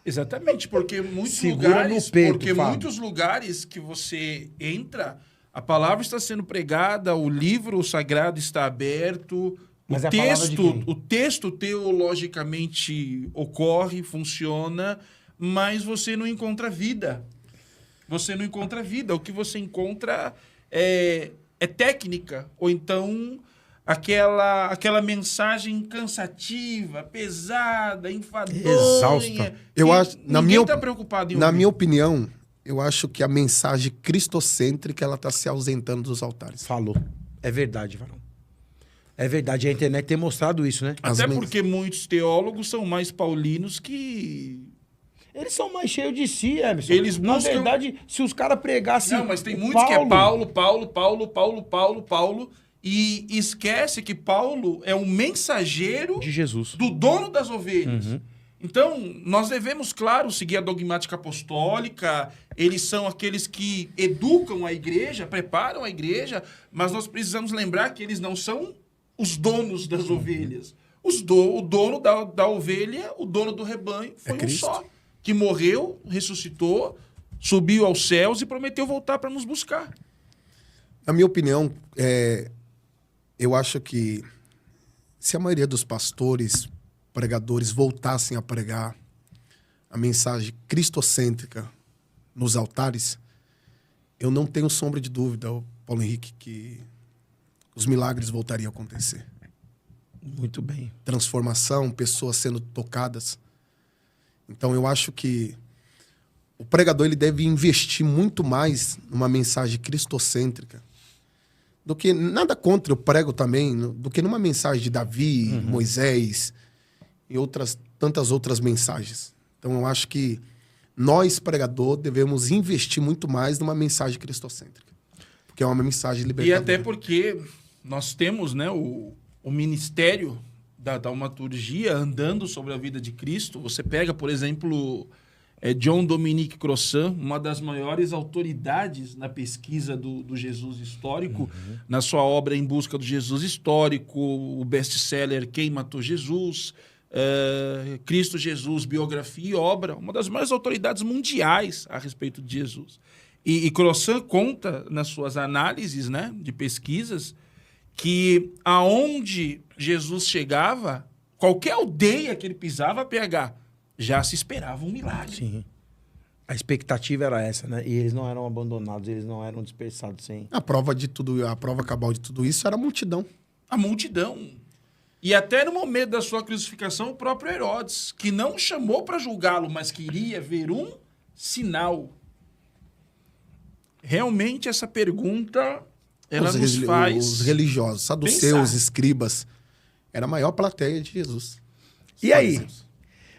Exatamente, porque muitos Segura lugares, no peito, porque Fábio. muitos lugares que você entra, a palavra está sendo pregada, o livro sagrado está aberto, Mas é a palavra de quem? o texto teologicamente ocorre, funciona, mas você não encontra vida. Você não encontra vida. O que você encontra é técnica, ou então aquela mensagem cansativa, pesada, enfadonha. Exausta. Eu acho, Ninguém está preocupado em na ouvir. minha opinião, eu acho que a mensagem cristocêntrica ela está se ausentando dos altares. Falou. É verdade, varão. É verdade. A internet tem mostrado isso, né? As Até mens- porque muitos teólogos são mais paulinos que... Eles são mais cheios de si, Emerson. Eles Na buscam- verdade, se os caras pregassem... Não, mas tem o muitos que é Paulo, e esquece que Paulo é um mensageiro de Jesus. do dono das ovelhas. Uhum. Então, nós devemos, claro, seguir a dogmática apostólica, eles são aqueles que educam a igreja, preparam a igreja, mas nós precisamos lembrar que eles não são os donos das ovelhas. O dono da ovelha, o dono do rebanho, foi um Cristo. só, que morreu, ressuscitou, subiu aos céus e prometeu voltar para nos buscar. Na minha opinião, eu acho que se a maioria dos pastores, pregadores voltassem a pregar a mensagem cristocêntrica nos altares, eu não tenho sombra de dúvida, Paulo Henrique, que os milagres voltariam a acontecer. Muito bem. Transformação, pessoas sendo tocadas. Então eu acho que o pregador ele deve investir muito mais numa mensagem cristocêntrica do que nada contra eu prego também, do que numa mensagem de Davi, Moisés e tantas outras mensagens. Então eu acho que nós pregador devemos investir muito mais numa mensagem cristocêntrica, porque é uma mensagem E libertadora. até porque nós temos, né, o ministério da taumaturgia andando sobre a vida de Cristo. Você pega, por exemplo, John Dominique Crossan, uma das maiores autoridades na pesquisa do Jesus histórico, na sua obra Em Busca do Jesus Histórico, o best-seller Quem Matou Jesus, Cristo Jesus, Biografia e Obra, uma das maiores autoridades mundiais a respeito de Jesus. E Crossan conta nas suas análises, né, de pesquisas, que aonde Jesus chegava, qualquer aldeia que ele pisava, PH, já se esperava um milagre. Sim. A expectativa era essa, né? E eles não eram abandonados, eles não eram dispersados sem... A prova cabal de tudo isso era a multidão. A multidão. E até no momento da sua crucificação, o próprio Herodes, que não chamou para julgá-lo, mas queria ver um sinal. Realmente essa pergunta, ela nos faz... Os religiosos, saduceus, escribas, era a maior plateia de Jesus. E aí?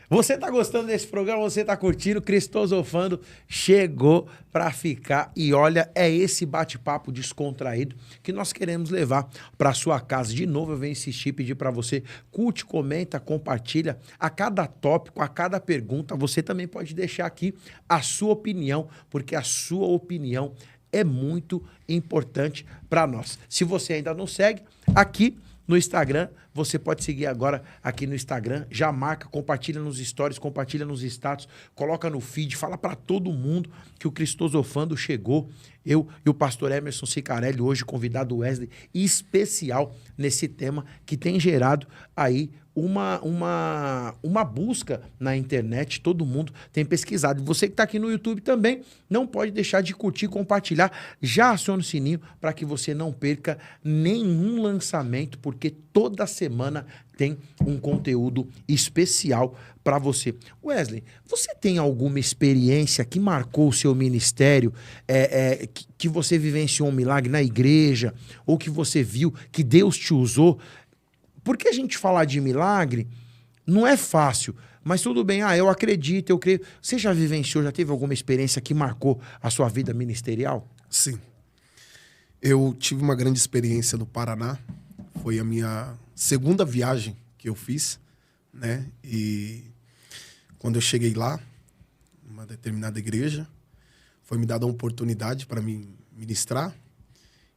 Você tá gostando desse programa? Você tá curtindo? Cristosofando chegou pra ficar. E olha, é esse bate-papo descontraído que nós queremos levar pra sua casa. De novo, eu venho insistir, pedir pra você, curte, comenta, compartilha. A cada tópico, a cada pergunta, você também pode deixar aqui a sua opinião, porque a sua opinião é muito importante pra nós. Se você ainda não segue, aqui no Instagram, você pode seguir agora aqui no Instagram, já marca, compartilha nos stories, compartilha nos status, coloca no feed, fala para todo mundo que o Cristosofando chegou. Eu e o pastor Emerson Cicarelli, hoje convidado Wesley, especial nesse tema que tem gerado aí uma busca na internet, todo mundo tem pesquisado. Você que está aqui no YouTube também, não pode deixar de curtir, compartilhar, já aciona o sininho para que você não perca nenhum lançamento, porque toda semana tem um conteúdo especial para você. Wesley, você tem alguma experiência que marcou o seu ministério, que você vivenciou um milagre na igreja, ou que você viu que Deus te usou? Porque a gente falar de milagre não é fácil, mas tudo bem, eu acredito, eu creio. Você já vivenciou, já teve alguma experiência que marcou a sua vida ministerial? Sim. Eu tive uma grande experiência no Paraná. Foi a minha segunda viagem que eu fiz, né? E quando eu cheguei lá, numa determinada igreja, foi me dada uma oportunidade para me ministrar.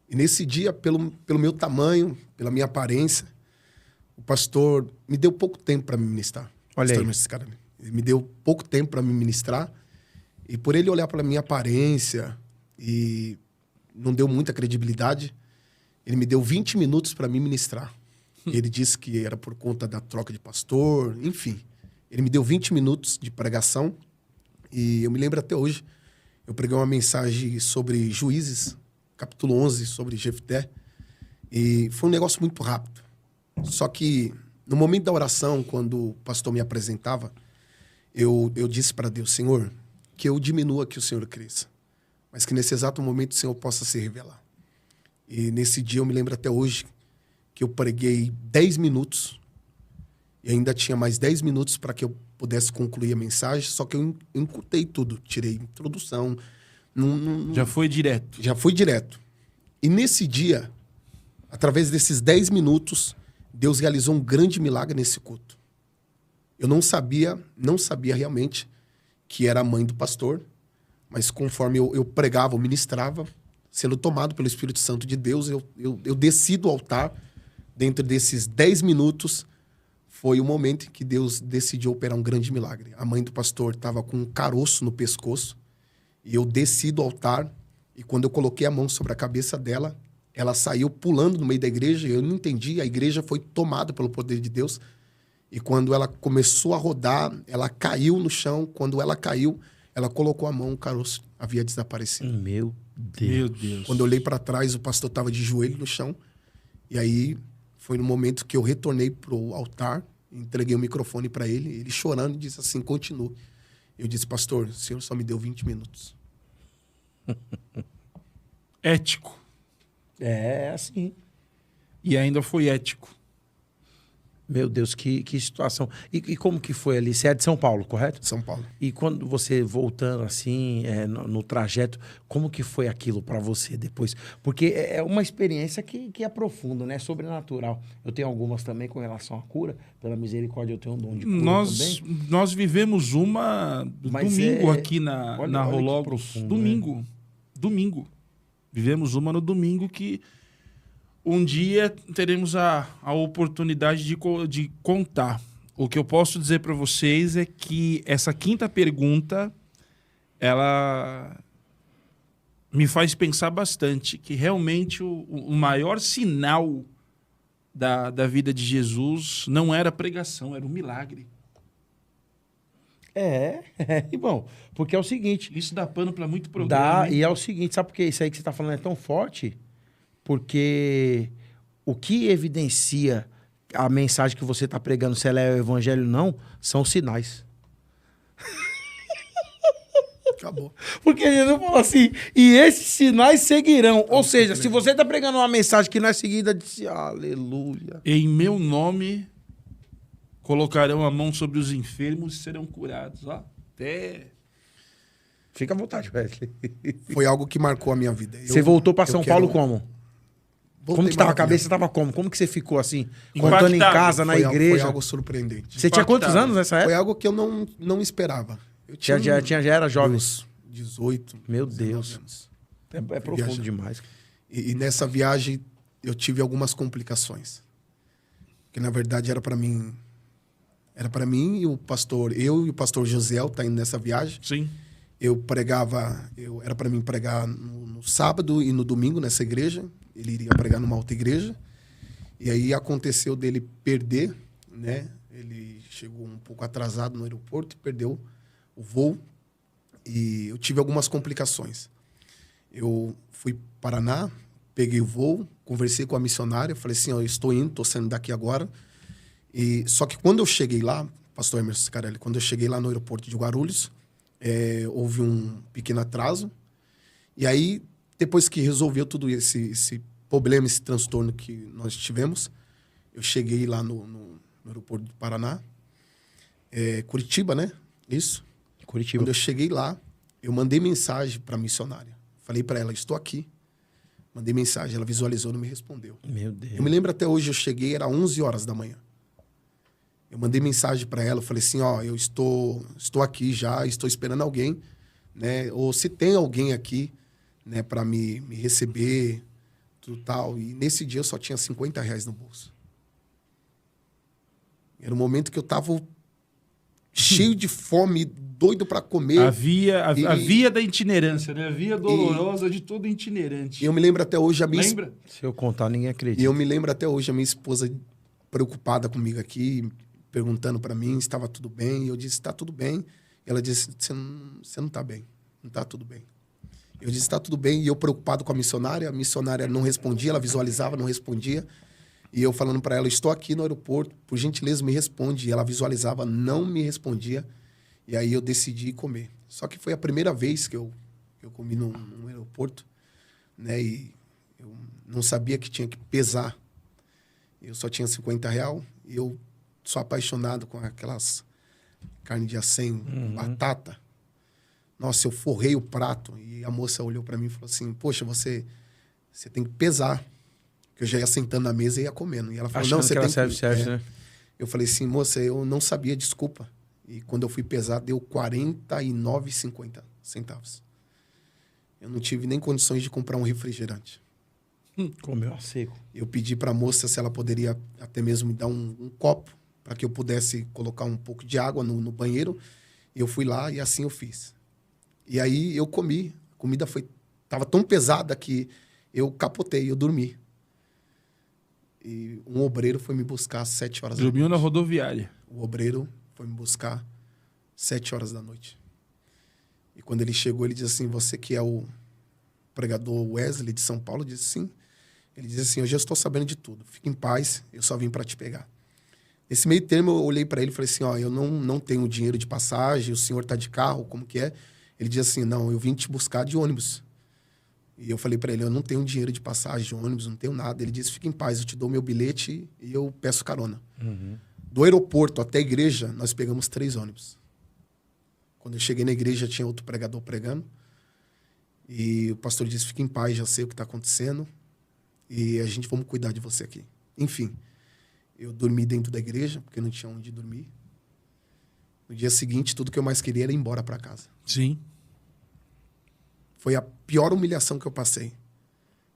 E nesse dia, pelo meu tamanho, pela minha aparência, o pastor me deu pouco tempo para me ministrar. Olha aí. Ele me deu pouco tempo para me ministrar. E por ele olhar para a minha aparência e não deu muita credibilidade, ele me deu 20 minutos para me ministrar. Ele disse que era por conta da troca de pastor, enfim. Ele me deu 20 minutos de pregação e eu me lembro até hoje, eu preguei uma mensagem sobre Juízes, capítulo 11, sobre Jefté, e foi um negócio muito rápido. Só que no momento da oração, quando o pastor me apresentava, eu disse para Deus, Senhor, que eu diminua, que o Senhor cresça, mas que nesse exato momento o Senhor possa se revelar. E nesse dia eu me lembro até hoje que eu preguei 10 minutos e ainda tinha mais 10 minutos para que eu pudesse concluir a mensagem, só que eu encurtei tudo, tirei introdução. Já foi direto. Já foi direto. E nesse dia, através desses 10 minutos, Deus realizou um grande milagre nesse culto. Eu não sabia realmente que era a mãe do pastor, mas conforme eu pregava, eu ministrava, sendo tomado pelo Espírito Santo de Deus, eu desci do altar. Dentro desses 10 minutos, foi o momento em que Deus decidiu operar um grande milagre. A mãe do pastor estava com um caroço no pescoço, e eu desci do altar, e quando eu coloquei a mão sobre a cabeça dela, ela saiu pulando no meio da igreja, eu não entendi, a igreja foi tomada pelo poder de Deus, e quando ela começou a rodar, ela caiu no chão, quando ela caiu, ela colocou a mão, o caroço havia desaparecido. Meu Deus. Meu Deus. Quando eu olhei para trás, o pastor estava de joelho no chão, e aí foi no momento que eu retornei pro altar, entreguei o microfone para ele chorando, disse assim, continue. Eu disse, pastor, o senhor só me deu 20 minutos. Ético. É assim. E ainda foi ético. Meu Deus, que situação. E como que foi ali? Você é de São Paulo, correto? São Paulo. E quando você voltando assim, no trajeto, como que foi aquilo para você depois? Porque é uma experiência que é profunda, né? Sobrenatural. Eu tenho algumas também com relação à cura. Pela misericórdia, eu tenho um dom de cura também. Nós vivemos uma domingo aqui na Rologos. Domingo. Vivemos uma no domingo que um dia teremos a oportunidade de contar. O que eu posso dizer para vocês é que essa quinta pergunta, ela me faz pensar bastante que realmente o maior sinal da vida de Jesus não era a pregação, era o milagre. Irmão, porque é o seguinte... Isso dá pano para muito programa. Dá, e é o seguinte, sabe por que isso aí que você está falando é tão forte? Porque o que evidencia a mensagem que você está pregando, se ela é o evangelho ou não, são os sinais. Acabou. Porque Jesus falou assim, e esses sinais seguirão. Ou seja, se você está pregando uma mensagem que não é seguida, disse, aleluia. Em meu nome colocarão a mão sobre os enfermos e serão curados. Ó, até... Fica à vontade, Wesley. Foi algo que marcou a minha vida. Você voltou para São Paulo como? Voltei Como que estava a maravilhado. cabeça? Estava como? Como que você ficou assim? Impactado. Contando em casa, na Foi algo- igreja? Foi algo surpreendente. Você tinha quantos Impactado. anos nessa Foi época? algo que eu não esperava. Eu Já era jovem. meus 18, Meu 19 Deus. anos. É profundo Viajar. demais. E nessa viagem eu tive algumas complicações. Que na verdade era para mim e o pastor, eu e o pastor Josiel tá indo nessa viagem. Sim. Era para mim pregar no sábado e no domingo nessa igreja. Ele iria pregar numa outra igreja. E aí aconteceu dele perder, né? Ele chegou um pouco atrasado no aeroporto e perdeu o voo. E eu tive algumas complicações. Eu fui para Paraná, peguei o voo, conversei com a missionária, falei assim, ó, eu estou indo, estou saindo daqui agora. E só que quando eu cheguei lá, pastor Emerson Sicarelli, quando eu cheguei lá no aeroporto de Guarulhos, houve um pequeno atraso. E aí, depois que resolveu tudo esse problema, esse transtorno que nós tivemos, eu cheguei lá no aeroporto do Paraná, Curitiba, né? Isso. Curitiba. Quando eu cheguei lá, eu mandei mensagem para a missionária. Falei para ela, estou aqui. Mandei mensagem, ela visualizou, não me respondeu. Meu Deus. Eu me lembro até hoje, eu cheguei, era 11 horas da manhã. Eu mandei mensagem para ela, eu falei assim, ó, eu estou aqui já, estou esperando alguém, né? Ou se tem alguém aqui, né, para me receber, tudo tal. E nesse dia eu só tinha R$50 no bolso. Era um momento que eu tava cheio de fome, doido para comer. A via da itinerância, né? A via dolorosa de todo itinerante. E eu me lembro até hoje, Lembra? Se eu contar, ninguém acredita. E eu me lembro até hoje a minha esposa preocupada comigo aqui, perguntando para mim se estava tudo bem. E eu disse, está tudo bem. E ela disse, você não está bem. Não está tudo bem. Eu disse, está tudo bem. E eu preocupado com a missionária não respondia, ela visualizava, não respondia. E eu falando para ela, estou aqui no aeroporto, por gentileza me responde. E ela visualizava, não me respondia. E aí eu decidi comer. Só que foi a primeira vez que eu comi num aeroporto, né? E eu não sabia que tinha que pesar. Eu só tinha R$50 e eu sou apaixonado com aquelas carne de acém, batata. Nossa, eu forrei o prato e a moça olhou para mim e falou assim, poxa, você tem que pesar. Que eu já ia sentando na mesa e ia comendo. E ela falou, Achando não, você que tem ela que... serve, né? Eu falei assim, moça, eu não sabia, desculpa. E quando eu fui pesar, deu 49,50 centavos. Eu não tive nem condições de comprar um refrigerante. Comeu a seco. Eu pedi para a moça se ela poderia até mesmo me dar um copo para que eu pudesse colocar um pouco de água no banheiro. E eu fui lá e assim eu fiz. E aí eu comi. A comida estava tão pesada que eu capotei, eu dormi. E um obreiro foi me buscar às 7 horas da noite. Dormiu na rodoviária. O obreiro foi me buscar 7 horas da noite. E quando ele chegou, ele disse assim, você que é o pregador Wesley de São Paulo? Eu disse sim. Ele disse assim, eu já estou sabendo de tudo. Fique em paz, eu só vim para te pegar. Nesse meio termo, eu olhei para ele e falei assim, ó, eu não tenho dinheiro de passagem, o senhor está de carro, como que é? Ele disse assim, não, eu vim te buscar de ônibus. E eu falei para ele, eu não tenho dinheiro de passagem de ônibus, não tenho nada. Ele disse, fique em paz, eu te dou meu bilhete e eu peço carona. Do aeroporto até a igreja, nós pegamos 3 ônibus. Quando eu cheguei na igreja, tinha outro pregador pregando. E o pastor disse, fique em paz, já sei o que está acontecendo. E a gente vamos cuidar de você aqui. Enfim, eu dormi dentro da igreja, porque não tinha onde dormir. No dia seguinte, tudo que eu mais queria era ir embora para casa. Sim. Foi a pior humilhação que eu passei.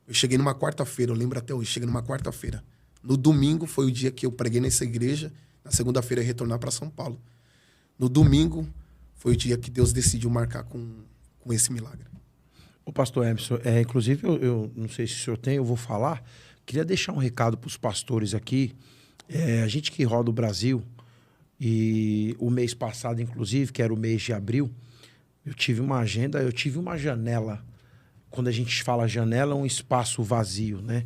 Eu cheguei numa quarta-feira, eu lembro até hoje, cheguei numa quarta-feira. No domingo foi o dia que eu preguei nessa igreja. Na segunda-feira eu ia retornar para São Paulo. No domingo foi o dia que Deus decidiu marcar com esse milagre. Ô, pastor Emerson, inclusive, eu não sei se o senhor tem, eu vou falar. Queria deixar um recado para os pastores aqui. A gente que roda o Brasil, e o mês passado, inclusive, que era o mês de abril, eu tive uma agenda, eu tive uma janela. Quando a gente fala janela, é um espaço vazio, né?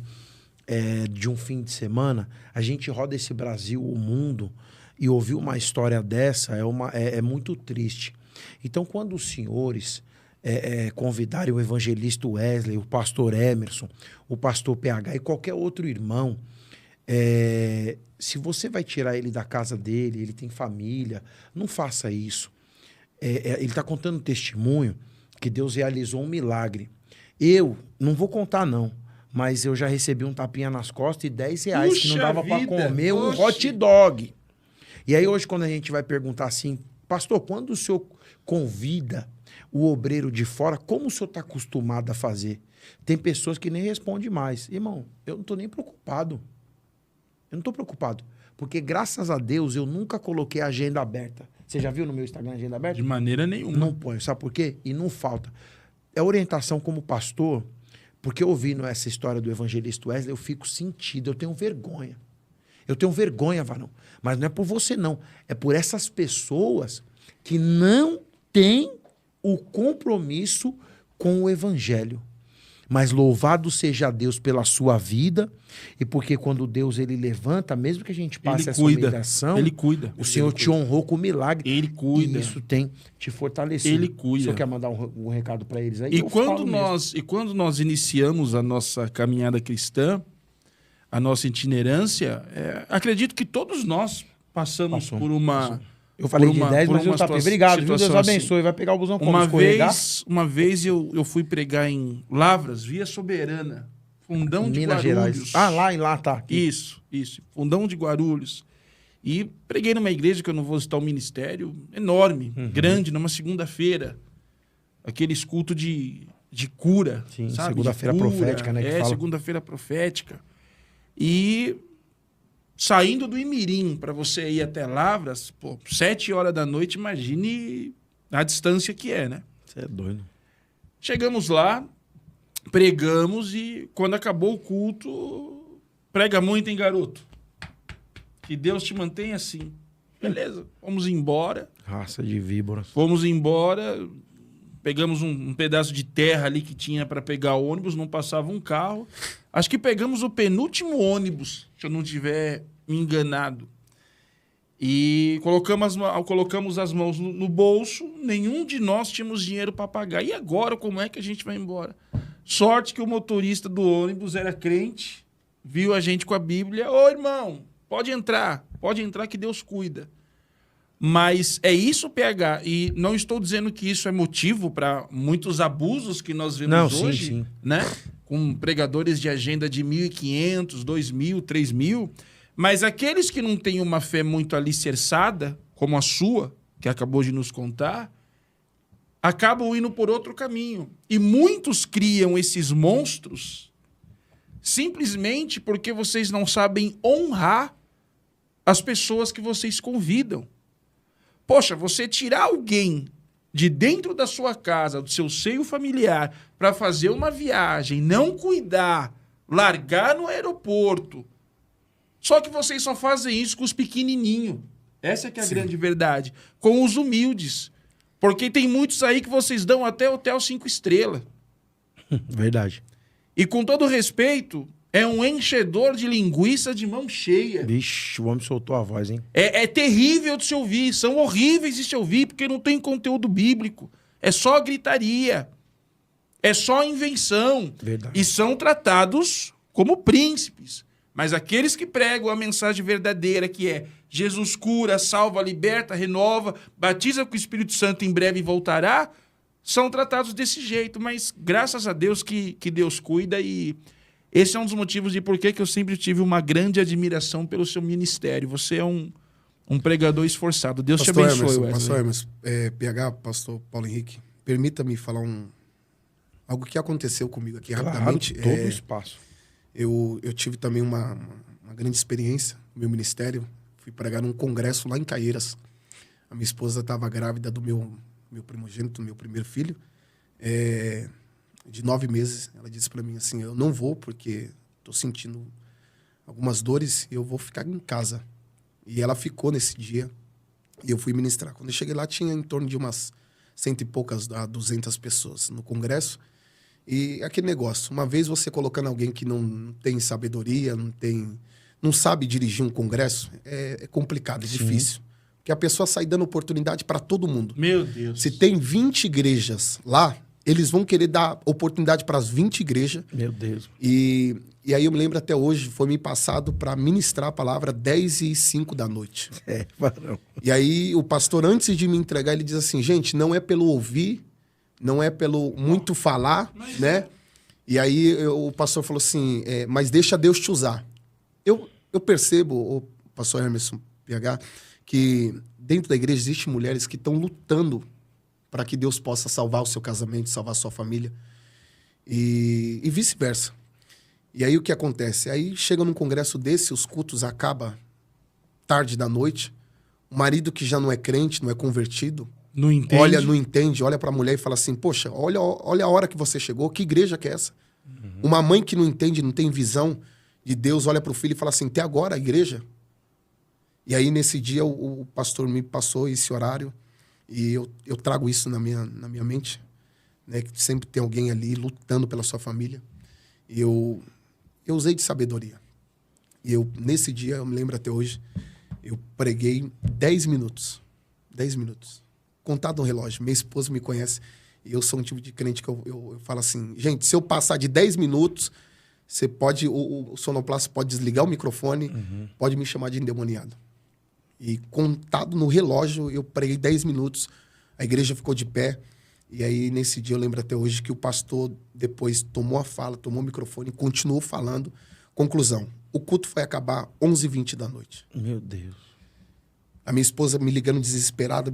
De um fim de semana. A gente roda esse Brasil, o mundo, e ouvir uma história dessa é muito triste. Então, quando os senhores convidarem o evangelista Wesley, o pastor Emerson, o pastor PH e qualquer outro irmão, se você vai tirar ele da casa dele, ele tem família, não faça isso. Ele está contando um testemunho que Deus realizou um milagre. Eu não vou contar, não, mas eu já recebi um tapinha nas costas e R$10 que não dava para comer um hot dog. E aí hoje, quando a gente vai perguntar assim, pastor, quando o senhor convida o obreiro de fora, como o senhor está acostumado a fazer? Tem pessoas que nem respondem mais. Irmão, eu não estou nem preocupado. Eu não estou preocupado. Porque, graças a Deus, eu nunca coloquei a agenda aberta. Você já viu no meu Instagram a agenda aberta? De maneira nenhuma. Não ponho. Sabe por quê? E não falta. É orientação como pastor, porque ouvindo essa história do evangelista Wesley, eu fico sentido, eu tenho vergonha. Eu tenho vergonha, varão. Mas não é por você, não. É por essas pessoas que não têm o compromisso com o evangelho. Mas louvado seja Deus pela sua vida, e porque quando Deus ele levanta, mesmo que a gente passe essa humilhação, Ele cuida. o Senhor te honrou com o milagre. Ele cuida. E isso tem te fortalecido. Ele cuida. O senhor quer mandar um recado para eles aí? E quando nós iniciamos a nossa caminhada cristã, a nossa itinerância, acredito que todos nós passamos por uma... Eu falei de 10, por mas eu uma tapei. Obrigado, viu? Deus situação abençoe. assim. Vai pegar o busão como escorregar? Uma vez eu fui pregar em Lavras, Via Soberana, Fundão de Minas Guarulhos. Gerais. Ah, lá, tá. Aqui. Isso. Fundão de Guarulhos. E preguei numa igreja, que eu não vou citar o ministério, enorme, grande, numa segunda-feira. Aqueles cultos de cura. Sim, sabe? segunda-feira profética, né? Que fala. Segunda-feira profética. E saindo do Imirim para você ir até Lavras, 7 horas da noite, imagine a distância que é, né? Você é doido. Chegamos lá, pregamos e quando acabou o culto, prega muito, hein, garoto? Que Deus te mantenha assim. Beleza, fomos embora. Raça de víboras. Fomos embora, pegamos um pedaço de terra ali que tinha para pegar ônibus, não passava um carro. Acho que pegamos o penúltimo ônibus, se eu não tiver me enganado. E colocamos as mãos no bolso, nenhum de nós tínhamos dinheiro para pagar. E agora, como é que a gente vai embora? Sorte que o motorista do ônibus era crente, viu a gente com a Bíblia. Ô, irmão, pode entrar que Deus cuida. Mas é isso, PH, e não estou dizendo que isso é motivo para muitos abusos que nós vemos hoje, sim. né? Com pregadores de agenda de 1.500, 2.000, 3.000, mas aqueles que não têm uma fé muito alicerçada, como a sua, que acabou de nos contar, acabam indo por outro caminho. E muitos criam esses monstros simplesmente porque vocês não sabem honrar as pessoas que vocês convidam. Poxa, você tirar alguém de dentro da sua casa, do seu seio familiar, para fazer uma viagem, não cuidar, largar no aeroporto. Só que vocês só fazem isso com os pequenininhos. Essa que é a grande verdade. Com os humildes. Porque tem muitos aí que vocês dão até hotel 5 estrelas. Verdade. E com todo respeito, é um enchedor de linguiça de mão cheia. Vixe, o homem soltou a voz, hein? É terrível de se ouvir, são horríveis de se ouvir, porque não tem conteúdo bíblico. É só gritaria. É só invenção. Verdade. E são tratados como príncipes. Mas aqueles que pregam a mensagem verdadeira, que é Jesus cura, salva, liberta, renova, batiza com o Espírito Santo, em breve voltará, são tratados desse jeito. Mas graças a Deus que Deus cuida, e esse é um dos motivos de por que eu sempre tive uma grande admiração pelo seu ministério. Você é um pregador esforçado. Deus te abençoe, Wesley. Pastor Emerson, PH, pastor Paulo Henrique, permita-me falar algo que aconteceu comigo aqui rapidamente. Todo o espaço. Eu tive também uma grande experiência no meu ministério. Fui pregar num congresso lá em Caieiras. A minha esposa estava grávida do meu primogênito, meu primeiro filho. de 9 meses. Ela disse para mim assim, eu não vou porque estou sentindo algumas dores e eu vou ficar em casa. E ela ficou nesse dia e eu fui ministrar. Quando eu cheguei lá, tinha em torno de umas 100 e poucas a 200 pessoas no congresso. E aquele negócio, uma vez você colocando alguém que não tem sabedoria, não sabe dirigir um congresso, é complicado, é difícil. Porque a pessoa sai dando oportunidade para todo mundo. Meu Deus. Se tem 20 igrejas lá, eles vão querer dar oportunidade para as 20 igrejas. Meu Deus. E aí eu me lembro até hoje, foi me passado para ministrar a palavra 10h05 da noite. Varão. E aí o pastor, antes de me entregar, ele diz assim, gente, não é pelo ouvir, não é pelo muito falar, né? E aí o pastor falou assim, mas deixa Deus te usar. Eu percebo, o pastor Emerson PH, que dentro da igreja existem mulheres que estão lutando para que Deus possa salvar o seu casamento, salvar a sua família. E vice-versa. E aí o que acontece? Aí chega num congresso desse, os cultos acabam tarde da noite, o marido que já não é crente, não é convertido, Não entende. não entende, olha para a mulher e fala assim, poxa, olha a hora que você chegou, que igreja que é essa? Uma mãe que não entende, não tem visão de Deus, olha para o filho e fala assim, até agora a igreja? E aí nesse dia o pastor me passou esse horário e eu trago isso na minha mente, né, que sempre tem alguém ali lutando pela sua família. E eu usei de sabedoria. E nesse dia, eu me lembro até hoje, eu preguei 10 minutos. 10 minutos. Contado no relógio. Minha esposa me conhece e eu sou um tipo de crente que eu falo assim, gente, se eu passar de 10 minutos, você pode, o sonoplasta pode desligar o microfone, pode me chamar de endemoniado. E contado no relógio, eu preguei 10 minutos, a igreja ficou de pé. E aí, nesse dia, eu lembro até hoje que o pastor depois tomou a fala, tomou o microfone e continuou falando. Conclusão, o culto foi acabar 11h20 da noite. Meu Deus. A minha esposa me ligando desesperada,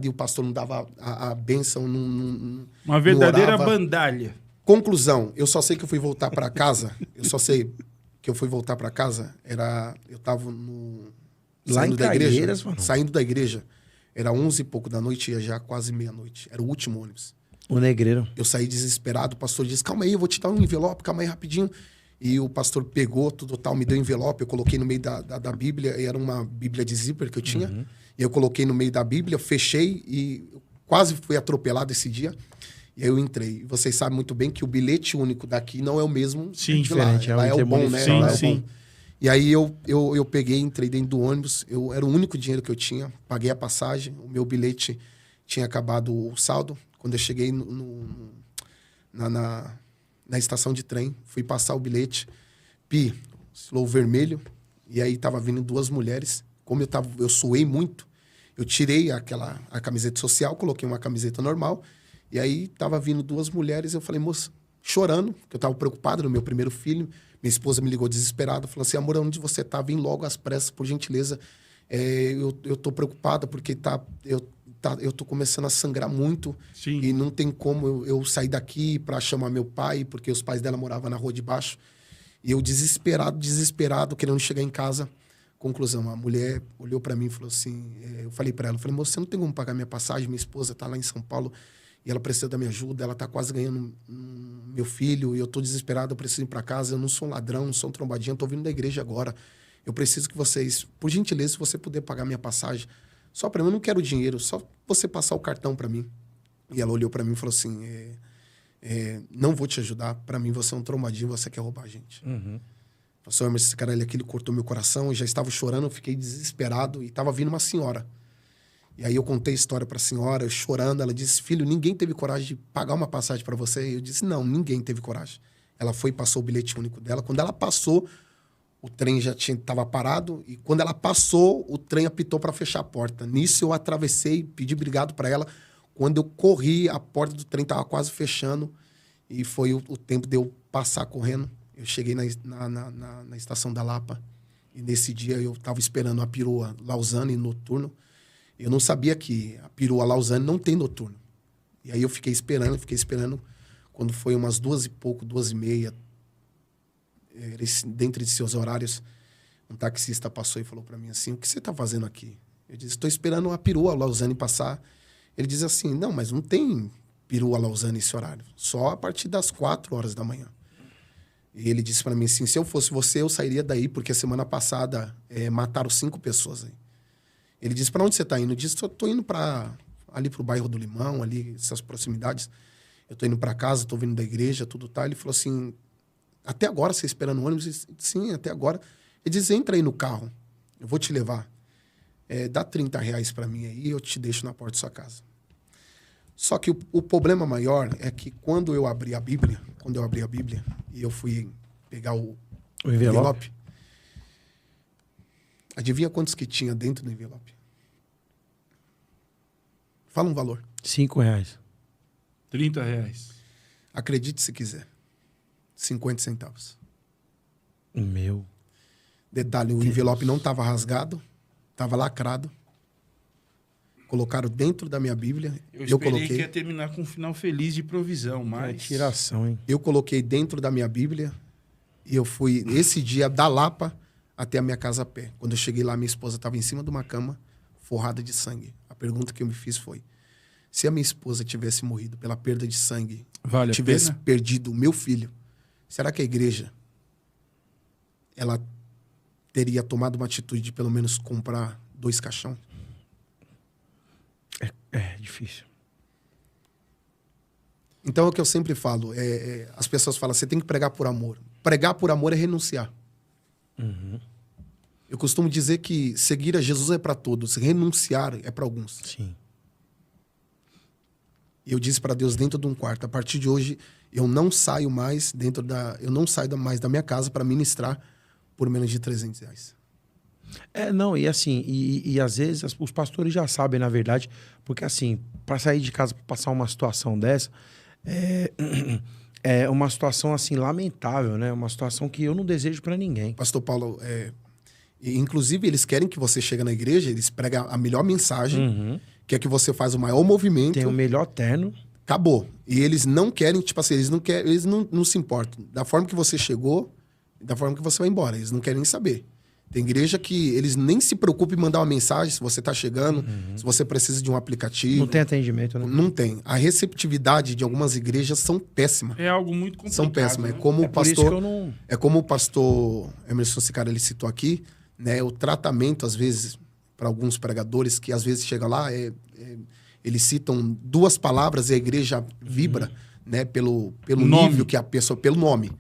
e o pastor não dava a bênção, Uma verdadeira não orava. bandalha. Conclusão, eu só sei que eu fui voltar para casa, eu tava Lá em saindo da igreja, Caieiras, mano. saindo da igreja, era 11 e pouco da noite, ia já quase meia-noite, era o último ônibus. O negreiro. Eu saí desesperado, o pastor disse, calma aí, eu vou te dar um envelope, calma aí rapidinho. E o pastor pegou tudo tal, me deu um envelope, eu coloquei no meio da Bíblia, e era uma Bíblia de zíper que eu tinha, e eu coloquei no meio da Bíblia, fechei e quase fui atropelado esse dia. E aí eu entrei. E vocês sabem muito bem que o bilhete único daqui não é o mesmo Sim, de lá. diferente, é Lá um é o bom, né? Sim, Lá é o sim. bom. E aí eu peguei, entrei dentro do ônibus, era o único dinheiro que eu tinha, paguei a passagem, o meu bilhete tinha acabado o saldo. Quando eu cheguei na estação de trem, fui passar o bilhete, slow vermelho, e aí tava vindo 2 mulheres. Como eu suei muito, eu tirei a camiseta social, coloquei uma camiseta normal, e aí tava vindo 2 mulheres, eu falei, moça, chorando, porque eu tava preocupado no meu primeiro filho. Minha esposa me ligou desesperada, falou assim, amor, onde você tá? Vem logo às pressas, por gentileza. Eu tô preocupada porque eu tô começando a sangrar muito. Sim. E não tem como eu sair daqui para chamar meu pai, porque os pais dela moravam na rua de baixo. E eu desesperado, querendo chegar em casa. Conclusão, a mulher olhou para mim e falou assim, eu falei para ela, moça, você não tem como pagar minha passagem? Minha esposa tá lá em São Paulo e ela precisa da minha ajuda, ela tá quase ganhando meu filho, e eu tô desesperado, eu preciso ir para casa, eu não sou um ladrão, não sou um trombadinho, eu tô vindo da igreja agora. Eu preciso que vocês, por gentileza, se você puder pagar minha passagem, só para mim, eu não quero dinheiro, só você passar o cartão para mim. E ela olhou para mim e falou assim, não vou te ajudar, para mim você é um trombadinho, você quer roubar a gente. O pastor Emerson, esse cara ali, ele cortou meu coração, eu já estava chorando, eu fiquei desesperado, e estava vindo uma senhora. E aí eu contei a história para a senhora, chorando, ela disse, filho, ninguém teve coragem de pagar uma passagem para você? Eu disse, não, ninguém teve coragem. Ela foi e passou o bilhete único dela. Quando ela passou, o trem já estava parado, e quando ela passou, o trem apitou para fechar a porta. Nisso eu atravessei, pedi obrigado para ela. Quando eu corri, a porta do trem estava quase fechando, e foi o tempo de eu passar correndo. Eu cheguei na estação da Lapa, e nesse dia eu estava esperando a perua Lausanne noturno. Eu não sabia que a perua Lausanne não tem noturno. E aí eu fiquei esperando. Quando foi umas 2 e pouco, 2h30, dentro de seus horários, um taxista passou e falou para mim assim, o que você está fazendo aqui? Eu disse, estou esperando a perua Lausanne passar. Ele diz assim, não, mas não tem perua Lausanne esse horário. Só a partir das 4 horas da manhã. E ele disse para mim assim, se eu fosse você, eu sairia daí, porque a semana passada mataram 5 pessoas aí. Ele disse, para onde você está indo? Eu disse, eu tô indo ali pro bairro do Limão, ali, essas proximidades. Eu tô indo para casa, tô vindo da igreja, tudo tá. Ele falou assim, até agora você esperando o ônibus? Eu disse, sim, até agora. Ele disse, entra aí no carro, eu vou te levar. Dá R$30 para mim aí, eu te deixo na porta da sua casa. Só que o problema maior é que quando eu abri a Bíblia e eu fui pegar o envelope, adivinha quantos que tinha dentro do envelope? Fala um valor. R$5. R$30. Acredite se quiser. 50 centavos. Meu. Detalhe, o envelope não estava rasgado, estava lacrado. Colocaram dentro da minha Bíblia. Eu esperei que ia terminar com um final feliz de provisão, mas... Que tiração, hein? Eu coloquei dentro da minha Bíblia e eu fui, esse dia, da Lapa até a minha casa a pé. Quando eu cheguei lá, minha esposa estava em cima de uma cama, forrada de sangue. A pergunta que eu me fiz foi, se a minha esposa tivesse morrido pela perda de sangue, tivesse perdido o meu filho, será que a igreja, ela teria tomado uma atitude de pelo menos comprar 2 caixões? É difícil. Então é o que eu sempre falo. As pessoas falam, você tem que pregar por amor. Pregar por amor é renunciar. Uhum. Eu costumo dizer que seguir a Jesus é para todos, renunciar é para alguns. Sim. E eu disse para Deus dentro de um quarto, a partir de hoje eu não saio mais mais da minha casa para ministrar por menos de R$300. Não, e assim, e às vezes os pastores já sabem, na verdade, porque assim, para sair de casa, para passar uma situação dessa, é uma situação assim lamentável, né? Uma situação que eu não desejo para ninguém. Pastor Paulo, inclusive eles querem que você chegue na igreja, eles pregam a melhor mensagem, quer que você faz o maior movimento. Tem o melhor terno. Acabou. E eles não querem, tipo assim, eles não se importam da forma que você chegou, da forma que você vai embora. Eles não querem nem saber. Tem igreja que eles nem se preocupam em mandar uma mensagem se você está chegando, se você precisa de um aplicativo. Não tem atendimento, né? Não tem. A receptividade de algumas igrejas são péssimas. É algo muito complicado. São péssimas. Né? É como o pastor Emerson Sicara, ele citou aqui, né? O tratamento, às vezes, para alguns pregadores que às vezes chega lá, eles citam 2 palavras e a igreja vibra, né? Pelo nível que a pessoa... Pelo nome.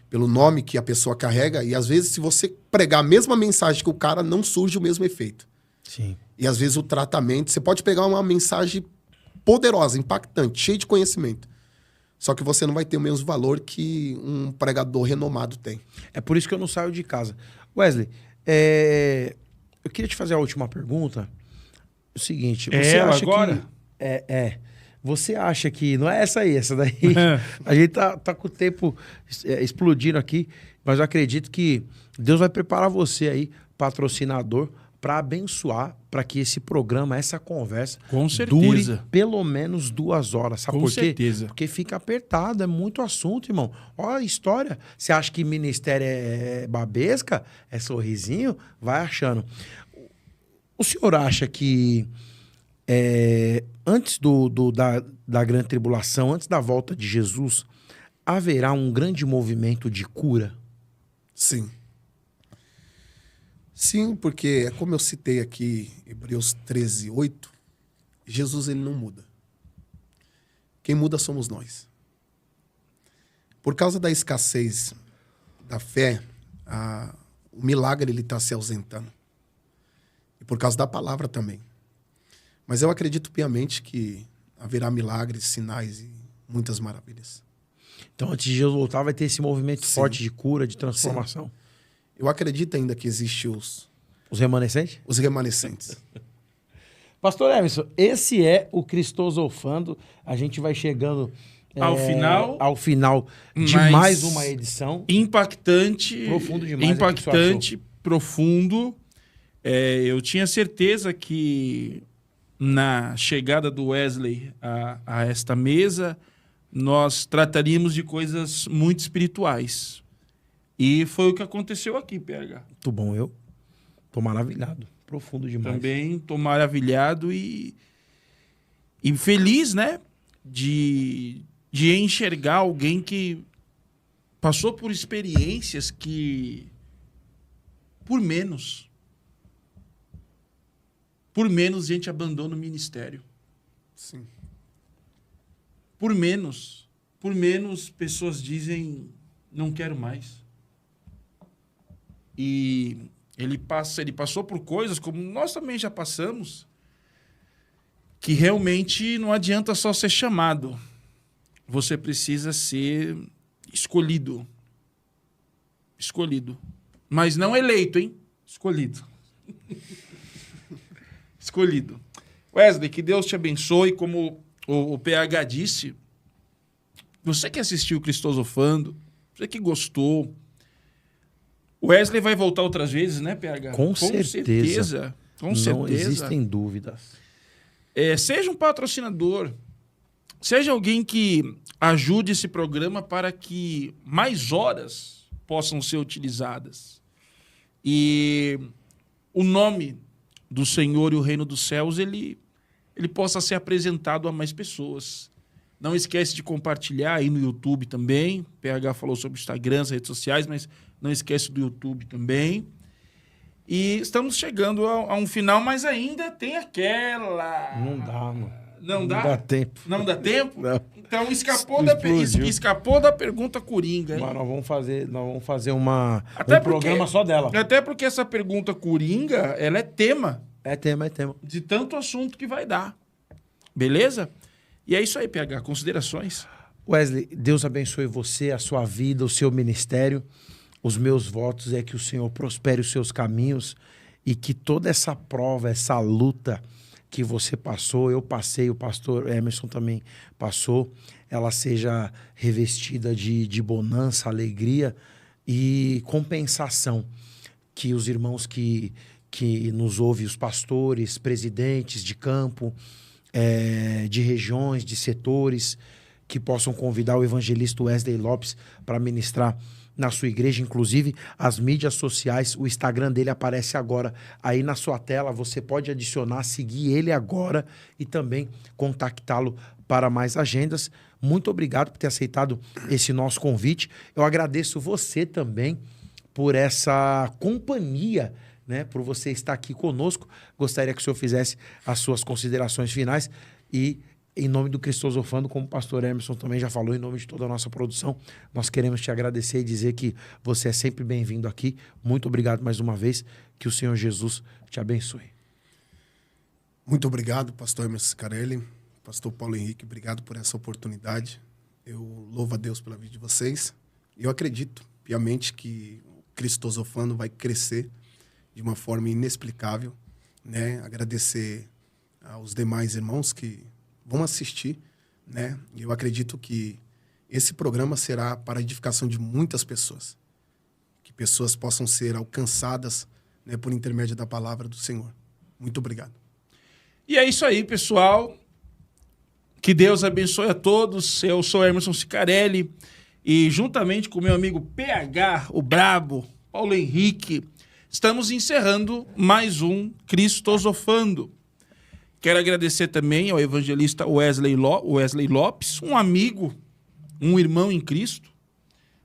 Pelo nome que a pessoa carrega. E às vezes, se você pregar a mesma mensagem que o cara, não surge o mesmo efeito. Sim. E às vezes o tratamento... Você pode pegar uma mensagem poderosa, impactante, cheia de conhecimento. Só que você não vai ter o mesmo valor que um pregador renomado tem. É por isso que eu não saio de casa. Wesley, eu queria te fazer a última pergunta. O seguinte... Você acha agora? Você acha que... Não é essa aí, essa daí. A gente tá com o tempo explodindo aqui, mas eu acredito que Deus vai preparar você aí, patrocinador, para abençoar, para que esse programa, essa conversa, com certeza, dure pelo menos 2 horas. Sabe por quê? Com certeza. Porque fica apertado, é muito assunto, irmão. Olha a história. Você acha que ministério é babesca? É sorrisinho? Vai achando. O senhor acha que antes da grande tribulação, antes da volta de Jesus, haverá um grande movimento de cura? Sim. Sim, porque é como eu citei aqui, Hebreus 13:8, Jesus ele não muda. Quem muda somos nós. Por causa da escassez da fé, o milagre ele está se ausentando. E por causa da palavra também. Mas eu acredito piamente que haverá milagres, sinais e muitas maravilhas. Então, antes de Jesus voltar, vai ter esse movimento Sim. forte de cura, de transformação. Sim. Eu acredito ainda que existem os remanescentes? Pastor Emerson, esse é o Cristosofando. A gente vai chegando ao final de mais uma edição. Impactante. Profundo demais. Impactante, profundo. Eu tinha certeza que na chegada do Wesley a esta mesa, nós trataríamos de coisas muito espirituais. E foi o que aconteceu aqui, PH. Muito bom, eu tô maravilhado. Profundo demais. Também tô maravilhado e feliz, né? de enxergar alguém que passou por experiências que, por menos, a gente abandona o ministério. Sim. Por menos, pessoas dizem, não quero mais. E ele passou por coisas, como nós também já passamos, que realmente não adianta só ser chamado. Você precisa ser escolhido. Escolhido. Mas não eleito, hein? Escolhido. Escolhido. Wesley, que Deus te abençoe, como o PH disse. Você que assistiu o Cristosofando, você que gostou. O Wesley vai voltar outras vezes, né, PH? Com certeza. Com certeza. Não existem dúvidas. Seja um patrocinador. Seja alguém que ajude esse programa para que mais horas possam ser utilizadas. E o nome do Senhor e o reino dos céus, ele possa ser apresentado a mais pessoas. Não esquece de compartilhar aí no YouTube também. O PH falou sobre o Instagram, as redes sociais, mas não esquece do YouTube também. E estamos chegando a um final, mas ainda tem aquela... Não dá, mano. Não dá? Não dá tempo. Não dá tempo? Não. Então Explodiu. escapou da pergunta coringa, hein? Mas nós vamos fazer um Até programa só dela. Até porque essa pergunta coringa, ela é tema. É tema. De tanto assunto que vai dar. Beleza? E é isso aí, PH. Considerações? Wesley, Deus abençoe você, a sua vida, o seu ministério. Os meus votos é que o Senhor prospere os seus caminhos e que toda essa prova, essa luta que você passou, eu passei, o pastor Emerson também passou, ela seja revestida de bonança, alegria e compensação. Que os irmãos que nos ouvem, os pastores, presidentes de campo, de regiões, de setores, que possam convidar o evangelista Wesley Lopes para ministrar na sua igreja, inclusive as mídias sociais, o Instagram dele aparece agora aí na sua tela, você pode adicionar, seguir ele agora e também contactá-lo para mais agendas. Muito obrigado por ter aceitado esse nosso convite. Eu agradeço você também por essa companhia, né, por você estar aqui conosco. Gostaria que o senhor fizesse as suas considerações finais e, em nome do Cristosofando, como o pastor Emerson também já falou, em nome de toda a nossa produção, nós queremos te agradecer e dizer que você é sempre bem-vindo aqui. Muito obrigado mais uma vez. Que o Senhor Jesus te abençoe. Muito obrigado, pastor Emerson Sicarelli, pastor Paulo Henrique, obrigado por essa oportunidade. Eu louvo a Deus pela vida de vocês. Eu acredito piamente que o Cristosofando vai crescer de uma forma inexplicável, né? Agradecer aos demais irmãos que vão assistir, né? E eu acredito que esse programa será para a edificação de muitas pessoas. Que pessoas possam ser alcançadas, né, por intermédio da palavra do Senhor. Muito obrigado. E é isso aí, pessoal. Que Deus abençoe a todos. Eu sou Emerson Sicarelli e juntamente com meu amigo PH, o Brabo, Paulo Henrique, estamos encerrando mais um Cristosofando. Quero agradecer também ao evangelista Wesley Lopes, um amigo, um irmão em Cristo.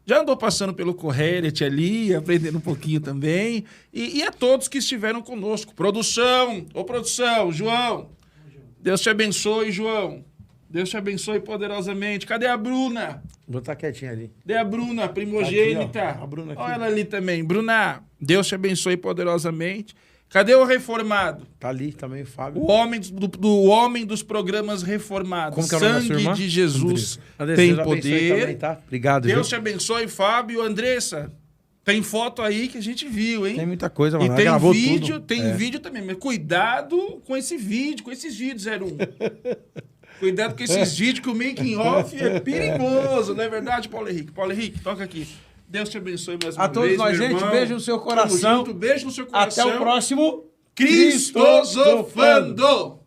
Já andou passando pelo Correlet ali, aprendendo um pouquinho também. E a todos que estiveram conosco. Produção, João. Deus te abençoe, João. Deus te abençoe poderosamente. Cadê a Bruna? Vou estar quietinha ali. Cadê a Bruna, a primogênita? Tá aqui, ó. A Bruna aqui. Olha ela ali também. Bruna, Deus te abençoe poderosamente. Cadê o reformado? Tá ali também o Fábio. O homem do homem dos programas reformados. Como que é o nome da sua Sangue irmã? de Jesus Andressa, tem Deus abençoe poder. também, tá? Obrigado, Deus viu? te abençoe, Fábio. Andressa, tem foto aí que a gente viu, hein? Tem muita coisa, E mano. Ela tem gravou vídeo, tudo. tem vídeo também. Mas cuidado com esse vídeo, com esses vídeos 01. Cuidado com esses vídeos, que o making off é perigoso, não é verdade, Paulo Henrique? Paulo Henrique, toca aqui. Deus te abençoe mais uma vez. A todos nós, meu gente, irmão. beijo no seu Tamo coração. junto, beijo no seu coração. Até o próximo Cristosofando!